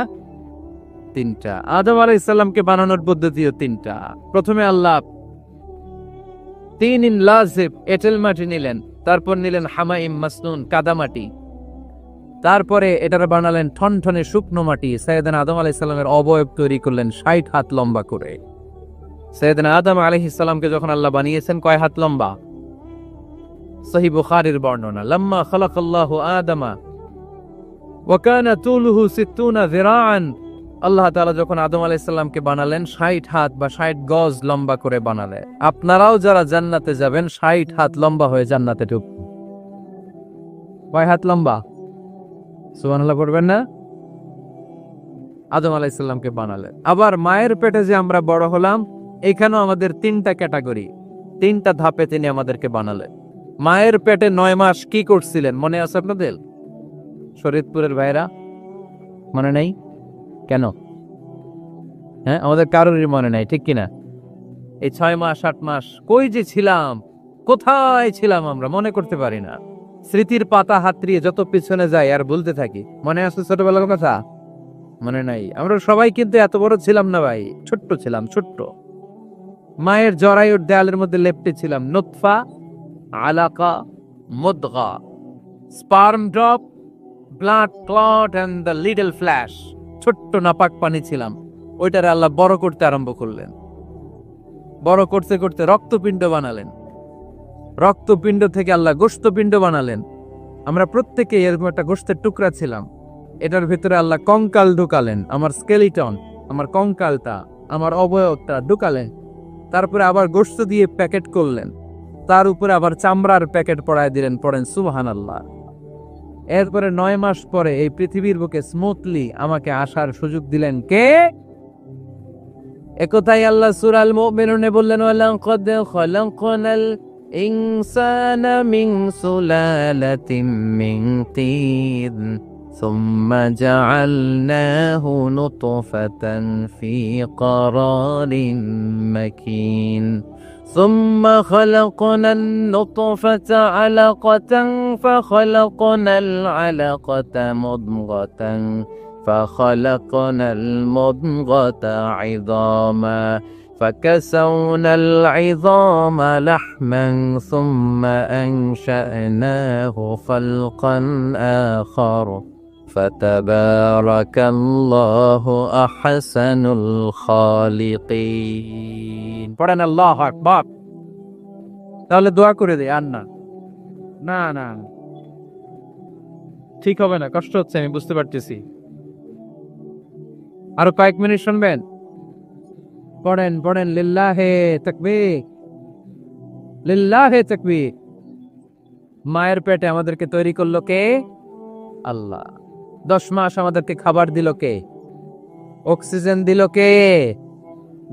3টা। আদম আলাইহিস সালামকে বানানোর পদ্ধতিও 3টা। প্রথমে আল্লাহ তিন লাজিব এঁটেল মাটি নিলেন, তারপর নিলেন হামাইম মাসনুন কাদামাটি, তারপরে এটার বানালেন ঠনঠনে শুকনো মাটি। সাইয়েদনা আদম আলাইহিস সালামের অবয়ব তৈরি করলেন 60 হাত লম্বা করে। সাইয়েদনা আদম আলাইহিস সালামকে যখন আল্লাহ বানিয়েছেন কয় হাত লম্বা? সহিহ বুখারীর বর্ণনা, লাম্মা খালাকাল্লাহু আদামা ওয়া কানা তুলুহু 60 যিরাআন। আল্লাহ তাআলা যখন আদম আলাইহিস সালামকে বানালেন 60 হাত বা 60 গজ লম্বা করে বানালেন। আপনারাও যারা জান্নাতে যাবেন 60 হাত লম্বা হয়ে জান্নাতে ঢুকবেন। কয় হাত লম্বা? সুবহানাল্লাহ পড়বেন না? আদম আলাইহিস সালামকে বানালেন। আবার মায়ের পেটে যে আমরা বড় হলাম, এখানেও আমাদের 3টা ক্যাটাগরি, 3টা ধাপে তিনি আমাদেরকে বানালেন। মায়ের পেটে 9 মাস কি করছিলেন মনে আছে আপনাদের? শরীয়তপুরের ভাইরা মনে নেই কেন? হ্যাঁ, আমাদের কারোরই মনে নাই, ঠিক কিনা? এই 6 মাস 8 মাস কই যে ছিলাম, কোথায় ছিলাম আমরা মনে করতে পারি না। স্মৃতির পাতা হাতড়িয়ে যত পিছনে যাই আর বলতে থাকি। মনে আছে ছোটবেলার কথা? মনে নাই। আমরা সবাই কিন্তু এত বড় ছিলাম না ভাই, ছোট্ট ছিলাম, ছোট্ট। মায়ের জরায়ুর দেয়ালের মধ্যে লেপ্টে ছিলাম। নুতফা, আলাকা, মুদগা, sperm drop, blood clot and the little flesh. ছোট্ট নাপাক পানি ছিলাম। ওইটারে আল্লাহ বড় করতে আরম্ভ করলেন। বড় করতে করতে রক্তপিণ্ড বানালেন। রক্তপিণ্ড থেকে আল্লাহ গোশতপিণ্ড বানালেন। আমরা প্রত্যেকে এরকম একটা গোশতের টুকরা ছিলাম। এটার ভিতরে আল্লাহ কঙ্কাল ঢুকালেন, আমার স্কেলিটন, আমার কঙ্কালটা, আমার অবয়বটা ঢুকালেন। তারপরে আবার গোশত দিয়ে প্যাকেট করলেন, তার উপরে আবার চামড়ার প্যাকেট পড়ায় দিলেন। পড়েন সুবহানাল্লাহ। এরপরে 9 মাস পরে এই পৃথিবীর বুকে স্মুথলি আমাকে আসার সুযোগ দিলেন কে? একথাই আল্লাহ সূরা আল মুমিনুনে বললেন, ওয়ালাকাদ খালাকনাল ইনসানা মিন সুলালাতিন মিন তিন সুম্মা জাআলনাহু নুতফাতান ফি ক্বারারিন মাকিন ثم خلقنا النطفة علقة فخلقنا العلقة مضغة فخلقنا المضغة عظاما فكسونا العظام لحما ثم أنشأناه خلقا آخر فتبارك الله أحسن الخالقين. পড়েন আল্লাহু আকবার। তাহলে দোয়া করে দেই। আর না না না ঠিক হবে না, কষ্ট হচ্ছে আমি বুঝতে পারতেছি। আরো কয়েক মিনিট শুনবেন? পড়েন পড়েন, লিল্লাহে তাকবীর। লিল্লাহে তাকবীর। মায়ের পেটে আমাদেরকে তৈরি করলো কে? আল্লাহ। 10 মাস আমাদেরকে খাবার দিল কে? অক্সিজেন দিল কে?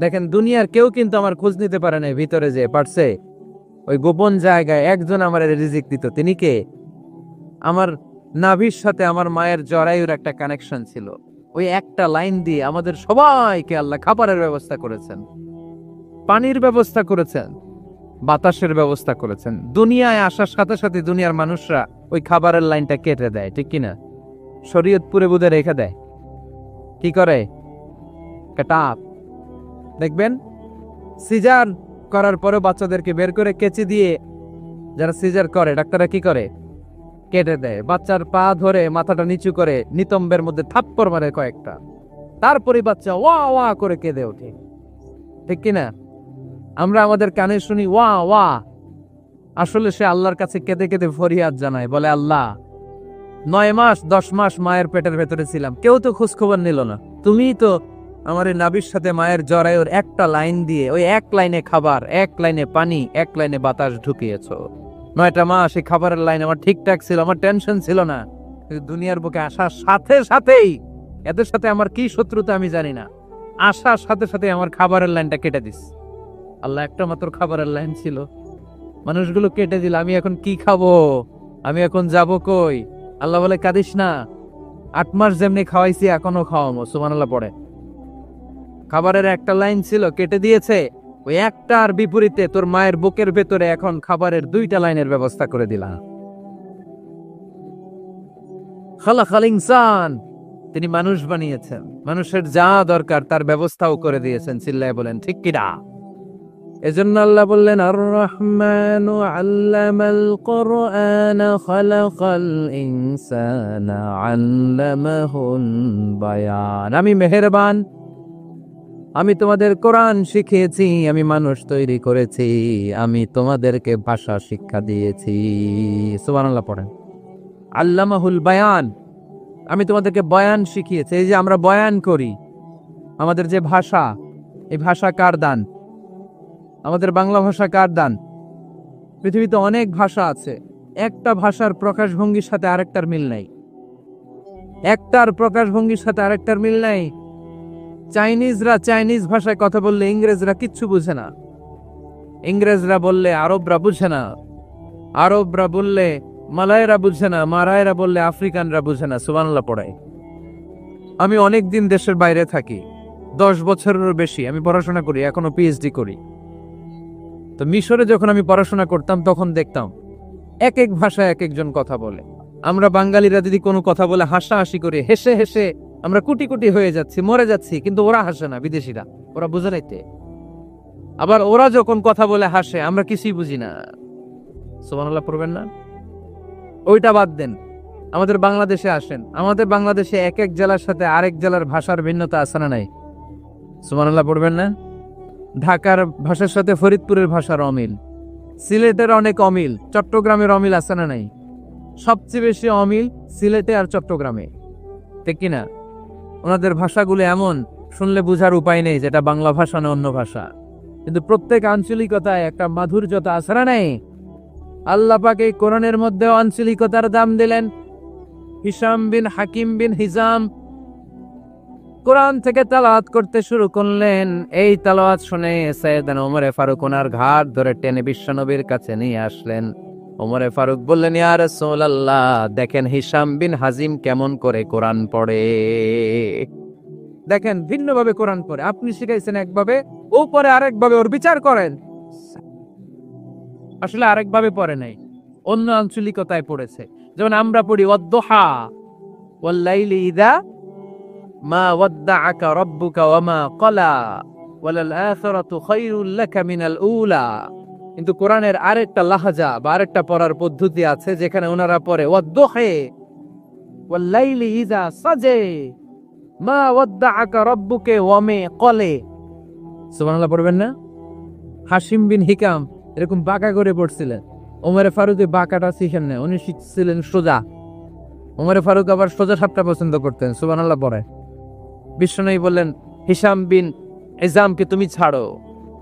দেখেন দুনিয়ার কেউ কিন্তু আমার খোঁজ নিতে পারে না, ভিতরে যে পারছে ওই গোপন জায়গায় একজন আমার রিজিক দিত। তিনি কে? আমার নাভির সাথে আমার মায়ের জরায়ুর একটা কানেকশন ছিল। ওই একটা লাইন দিয়ে আমাদের সবাইকে আল্লাহ খাবারের ব্যবস্থা করেছেন, পানির ব্যবস্থা করেছেন, বাতাসের ব্যবস্থা করেছেন। দুনিয়ায় আসার সাথে সাথে দুনিয়ার মানুষরা ওই খাবারের লাইনটা কেটে দেয়, ঠিক কিনা? শরীয়তপুরে বুঝে রেখে দেয়। কি করে? কাটাপ। দেখবেন সিজার করার পরে বাচ্চাদেরকে বের করে কেচি দিয়ে, যারা সিজার করে ডাক্তাররা কি করে? কেটে দেয়। বাচ্চার পা ধরে মাথাটা নিচু করে নিতম্বের মধ্যে থাপ্পড় মারে কয়েকটা, তারপরে বাচ্চা ওয়া ওয়া করে কেঁদে ওঠে, ঠিক কিনা? আমরা আমাদের কানে শুনি ওয়া ওয়া, আসলে সে আল্লাহর কাছে কেঁদে কেঁদে ফরিয়াদ জানায়, বলে আল্লাহ 9 মাস 10 মাস মায়ের পেটের ভেতরে ছিলাম, কেউ তো খোঁজ খবর নিল না, তুমিই তো আমার এই নাভির সাথে মায়ের জরায়ুর একটা লাইন দিয়ে ওই এক লাইনে খাবার, এক লাইনে পানি, এক লাইনে বাতাস ঢুকিয়েছো। 9টা মাস এই খাবারের লাইন আমার ঠিকঠাক ছিল, আমার টেনশন ছিল না। কিন্তু দুনিয়ার বুকে আসার সাথে সাথেই, এদের সাথে আমার কি শত্রুতা আমি জানি না, আসার সাথে সাথে আমার খাবারের লাইনটা কেটে দিস। আল্লাহ একটা মাত্র খাবারের লাইন ছিল, মানুষগুলো কেটে দিল। আমি এখন কি খাবো? আমি এখন যাব কই? আল্লাহ বলে কাঁদিস না, 8 মাস যেমনি খাওয়াইছি এখনো খাওয়াবো। সুবহানাল্লাহ পড়ে। খাবারের একটা লাইন ছিল, কেটে দিয়েছে। ওই একটার বিপরীতে তোর মায়ের বুকের ভেতরে এখন খাবারের 2টা লাইনের ব্যবস্থা করে দিলাম। খালাকাল ইনসান, তিনি মানুষ বানিয়েছেন, মানুষের যা দরকার তার ব্যবস্থাও করে দিয়েছেন। চিল্লায় বলেন ঠিক কিনা? এজন্য আল্লাহ বললেন আর রহমানু আল্লামাল কুরআন খালাকাল ইনসানা আল্লামাহুল বায়ান। আমি মেহেরবান, আমি তোমাদের কোরআন শিখিয়েছি, আমি মানুষ তৈরি করেছি, আমি তোমাদেরকে ভাষা শিক্ষা দিয়েছি। সুবহানাল্লাহ পড়েন। আল্লামাহুল বায়ান, আমি তোমাদেরকে বয়ান শিখিয়েছি। এই যে আমরা বয়ান করি, আমাদের যে ভাষা, এই ভাষা কার দান? আমাদের বাংলা ভাষা কার দান? পৃথিবীতে অনেক ভাষা আছে, একটা ভাষার প্রকাশভঙ্গির সাথে আরেকটার মিল নাই। একটার প্রকাশভঙ্গির সাথে আরেকটার মিল নাই। চাইনিজরা চাইনিজ ভাষায় কথা বললে ইংরেজরা কিচ্ছু বুঝে না, ইংরেজরা বললে আরবরা বুঝে না, আরবরা বললে মালায়রা বুঝে না, মারায়রা বললে আফ্রিকানরা বুঝে না। সুবহানাল্লাহ পড়াই। আমি অনেক দিন দেশের বাইরে থাকি, 10 বছরেরও বেশি আমি পড়াশোনা করি, এখনো পিএইচডি করি। তো মিশরে যখন আমি পড়াশোনা করতাম তখন দেখতাম এক এক ভাষায় এক একজন কথা বলে। আমরা বাঙালিরা যদি কোনো কথা বলে হাসাহাসি করে, হেসে হেসে আমরা কোটি কোটি হয়ে যাচ্ছি, মরে যাচ্ছি, কিন্তু ওরা হাসে না, বিদেশিরা, ওরা বুঝে নাইতে। আবার ওরা যখন কথা বলে হাসে, আমরা কিছুই বুঝি না। সুবহানাল্লাহ পড়বেন না? ওইটা বাদ দেন, আমাদের বাংলাদেশে আসেন, আমাদের বাংলাদেশে এক এক জেলার সাথে আরেক জেলার ভাষার ভিন্নতা আছে না নাই? সুবহানাল্লাহ পড়বেন না? ঢাকার ভাষার সাথে ফরিদপুরের ভাষার অমিল, সিলেটের অনেক অমিল, চট্টগ্রামের অমিল আছে না নাই? সবচেয়ে বেশি অমিল সিলেটে আর চট্টগ্রামে, ঠিক কিনা? ওনাদের ভাষাগুলো এমন, শুনলে বুঝার উপায় নেই যেটা বাংলা ভাষা না অন্য ভাষা, কিন্তু প্রত্যেক আঞ্চলিকতায় একটা মাধুর্যতা আছে না নাই? আল্লাহ পাক এই কোরআনের মধ্যে আঞ্চলিকতার দাম দিলেন। হিশাম বিন হাকিম বিন হিজাম কোরআন থেকে তেলাওয়াত করতে শুরু করলেন। এই তেলাওয়াত শুনে সাইয়েদনা ওমরে ফারুক ওনার ঘাড় ধরে টেনে বিশ্বনবীর কাছে নিয়ে আসলেন। ওমরে ফারুক বললেন, ইয়া রাসূলুল্লাহ, দেখেন হিশাম বিন হাজিম কেমন করে কোরআন পড়ে। দেখেন ভিন্নভাবে কোরআন পড়ে, আপনি শিখাইছেন একভাবে, ও পড়ে আরেকভাবে, ওর বিচার করেন। আসলে আরেকভাবে পড়ে নাই, অন্য আঞ্চলিকতায় পড়েছে। যেমন আমরা পড়ি ওয়াদ-দুহা ওয়াল লাইলি ইযা মা ওয়াদ্দাআকা রাব্বুকা ওয়া মা ক্বালা ওয়ালাল আখিরাতু খায়রুল লাকা মিনাল উলা। কিন্তু কোরআনের আরেকটা লাহাজা বা আরেকটা পড়ার পদ্ধতি আছে, যেখানে ওনারা পড়ে ওয়াদ-দুহা ওয়াল লাইলি ইযা সাজা মা ওয়াদ্দাআকা রাব্বুকা ওয়া মা ক্বালা। সুবহানাল্লাহ পড়বেন না? হাশিম বিন হিকাম এরকম বাঁকা করে পড়ছিলেন। ওমরে ফারুক বাঁকাটা শিখেন না, উনি শিখছিলেন সোজা। ওমরে ফারুক আবার সোজা সাপটা পছন্দ করতেন। সুবহানাল্লাহ পড়ে। বিশ্বনবী বললেন, হিশাম বিন ইজামকে তুমি ছাড়ো,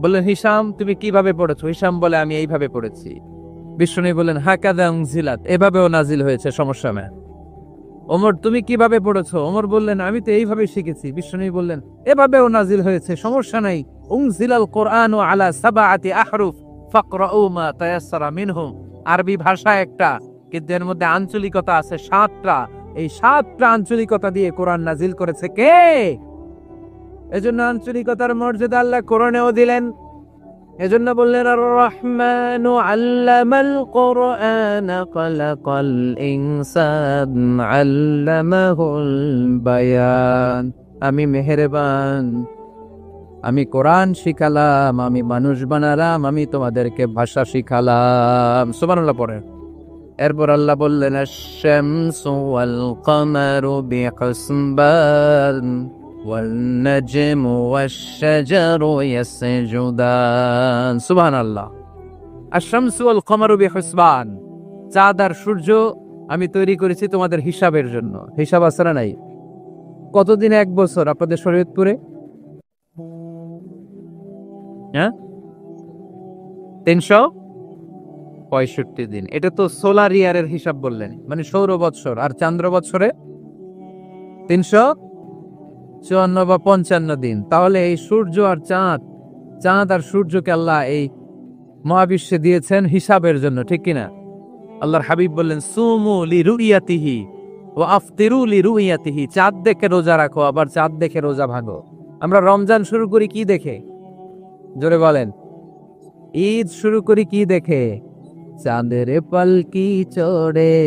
বললেন হিশাম তুমি কিভাবে পড়েছো? হিশাম বলে আমি এইভাবে পড়েছি। বিষ্ণু বললেন হাকাদা উনজিলাত, এভাবেও নাজিল হয়েছে, সমস্যা নেই। ওমর তুমি কিভাবে পড়েছো? ওমর বললেন আমি তো এইভাবে শিখেছি। বিষ্ণু বললেন এভাবেও নাজিল হয়েছে, সমস্যা নাই। উনজিলাল কোরআনু আলা সাবআতি আহরুফ ফাকরাউ মা তায়াসসারা মিনহু। আরবি ভাষা একটা, কিন্তু এর মধ্যে আঞ্চলিকতা আছে 7টা। এই 7টা আঞ্চলিকতা দিয়ে কোরআন নাজিল করেছে কে? এজন্য আঞ্চলিকতার মর্যাদা আল্লাহ কোরআনেও দিলেন। এজন্য বললেন আর রহমানু আল্লামাল কোরআন খালাকাল ইনসান আল্লামাহুল বায়ান। আমি মেহেরবান, আমি কোরআন শিখালাম, আমি মানুষ বানালাম, আমি তোমাদেরকে ভাষা শিখালাম। সুবহানাল্লাহ পড়েন। এরপর আল্লাহ বললেন আশ-শামসু ওয়াল কামারু বিহুসবান ওয়াল নাজমু ওয়াশ-শাজারু ইয়াসজুদান। সুবহানাল্লাহ। আশ-শামসু ওয়াল কামারু বিহুসবান, চাঁদ আর সূর্য আমি তৈরি করেছি তোমাদের হিসাবের জন্য। হিসাব আছে না নাই? কতদিন এক বছর আপনাদের শরীয়তপুরে? হ্যাঁ, 365 দিন। এটা তো সোলার ইয়ারের হিসাব বললেন, মানে সৌর বৎসর। আর চান্দ্র বৎসরে 354 বা 55 দিন। তাহলে এই সূর্য আর চাঁদ, চাঁদ আর সূর্যকে আল্লাহ এই মহাবিশ্বে দিয়েছেন হিসাবের জন্য, ঠিক কিনা? আল্লাহর হাবিব বললেন সুমু লিরুইয়াতিহি ওয়া আফতিরু লিরুইয়াতিহি। চাঁদ দেখে রোজা রাখো, আবার চাঁদ দেখে রোজা ভাঙো। আমরা রমজান শুরু করি কি দেখে? জোরে বলেন। ঈদ শুরু করি কি দেখে? চাঁদের পালকি চড়ে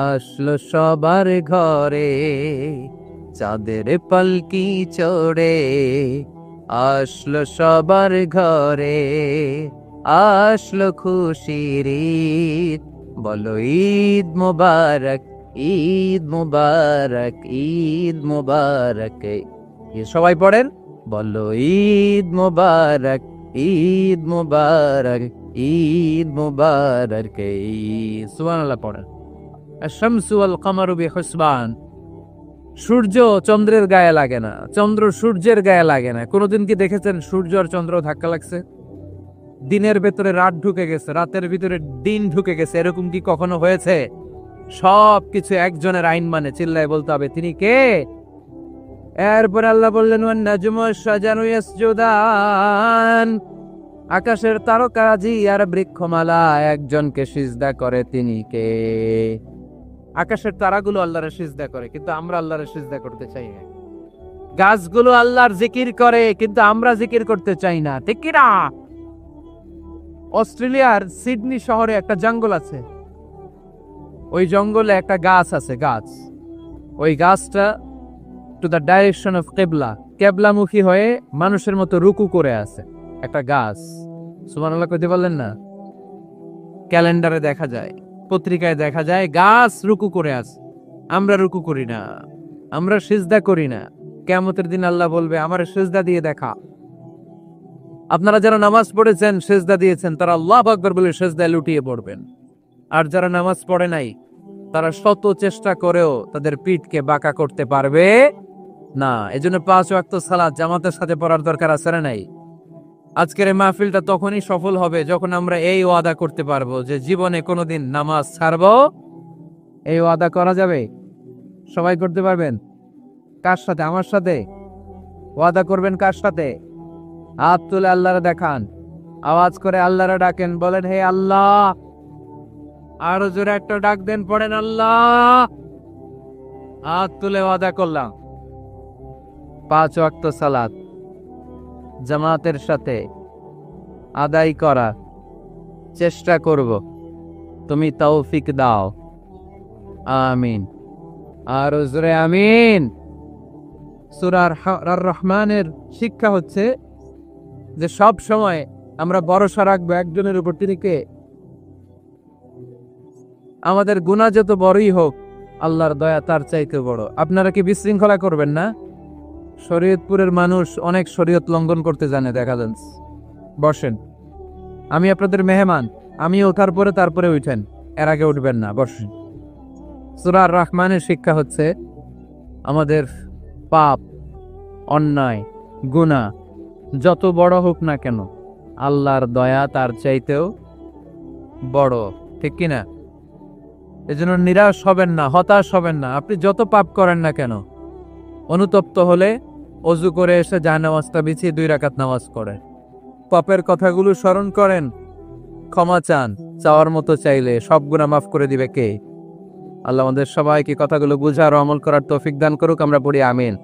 আসলো সবার ঘরে, চাঁদের পালকি চড়ে আসলো সবার ঘরে, আসলো খুশির ঈদ, বলো ঈদ মুবারক, ঈদ মুবারক, ঈদ মুবারক। সবাই পড়েন, বলো ঈদ মুবারক, ঈদ মুবারক, ঈদ মুবারক। সুবহানাল্লাহ পড়েন। আশ-শামসু ওয়াল কামারু বিহুসবান। সূর্য চন্দ্রের গায়ে লাগে না, চন্দ্র সূর্যের গায়ে লাগে না। কোনদিন কি দেখেছেন সূর্য আর চন্দ্র ধাক্কা লাগছে? দিনের ভেতরে রাত ঢুকে গেছে, রাতের ভিতরে দিন ঢুকে গেছে, এরকম কি কখনো হয়েছে? সবকিছু একজনের আইন মানে, চিল্লায় বলতে হবে তিনি কে? এরপর আল্লাহ বললেন ওয়ান নাজমু ওয়াশ-শাজারু ইয়াসজুদান। আকাশের তারকাজি আর বৃক্ষমালা একজনকে সিজদা করে, তিনি কে? আকাশের তারাগুলো আল্লাহর সিজদা করে, কিন্তু আমরা আল্লাহর সিজদা করতে চাই না। গাছগুলো আল্লাহর জিকির করে, কিন্তু আমরা জিকির করতে চাই না, ঠিক কি না? অস্ট্রেলিয়ার সিডনি শহরে একটা জঙ্গল আছে। ওই জঙ্গলে একটা গাছ আছে, গাছ। ওই গাছটা টু দ্য ডাইরেকশন অফ কিবলা, কিবলামুখী হয়ে মানুষের মতো রুকু করে আছে একটা গাছ। সুবহানাল্লাহ কইতে পারলেন না? ক্যালেন্ডারে দেখা যায়, পত্রিকায় দেখা যায়, গাছ রুকু করে আছে। আমরা রুকু করি না, আমরা সিজদা করি না। কিয়ামতের দিন আল্লাহ বলবে আমার সিজদা দিয়ে দেখা। আপনারা যারা নামাজ পড়েছেন, সিজদা দিয়েছেন, তারা আল্লাহু আকবার বলে সিজদায় লুটিয়ে পড়বেন। আর যারা নামাজ পড়ে নাই, তারা শত চেষ্টা করেও তাদের পিঠকে বাঁকা করতে পারবে না। এজন্য 5 ওয়াক্ত সালাত জামাতের সাথে পড়ার দরকার আছে না নাই? আজকের এই মাহফিলটা তখনই সফল হবে যখন আমরা এই ওয়াদা করতে পারবো যে জীবনে কোনোদিন নামাজ ছাড়বো। এই ওয়াদা করা যাবে? সবাই করতে পারবেন? কার সাথে? আমার সাথে ওয়াদা করবেন। কার সাথে? হাত তুলে আল্লাহরে দেখান, আওয়াজ করে আল্লাহরে ডাকেন, বলেন হে আল্লাহ। আরো জোরে একটা ডাক দেন, পড়েন আল্লাহ। হাত তুলে ওয়াদা করলাম 5 ওয়াক্ত সালাত জামাতের সাথে আদায় করা চেষ্টা করব, তুমি তৌফিক দাও, আমিন। আর জোরে আমিন। সূরা আর রহমানের শিক্ষা হচ্ছে যে সব সময় আমরা ভরসা রাখবো একজনের উপর, তিনি কে? আমাদের গুনাহ যত বড়ই হোক, আল্লাহর দয়া তার চাইতে বড়। আপনারা কি বিশৃঙ্খলা করবেন না? শরীয়তপুরের মানুষ অনেক শরীয়ত লঙ্ঘন করতে জানে, দেখা যাচ্ছে। বসেন, আমি আপনাদের মেহমান, আমি ওঠার পরে তারপরে উঠেন, এর আগে উঠবেন না, বসেন। সূরা আর রহমানের শিক্ষা হচ্ছে আমাদের পাপ, অন্যায়, গুনাহ যত বড় হোক না কেন আল্লাহর দয়া তার চাইতেও বড়, ঠিক কিনা? এজন্য নিরাশ হবেন না, হতাশ হবেন না। আপনি যত পাপ করেন না কেন, অনুতপ্ত হলে অজু করে এসে জায়নামাজটা বিছিয়ে 2 রাকাত নামাজ পড়েন, পাপের কথাগুলো স্মরণ করেন, ক্ষমা চান, চাওয়ার মতো চাইলে সব গুনাহ মাফ করে দিবে কে? আল্লাহ আমাদের সবাইকে কথাগুলো বুঝার ও আমল করার তৌফিক দান করুক। আমরা পড়ি আমিন।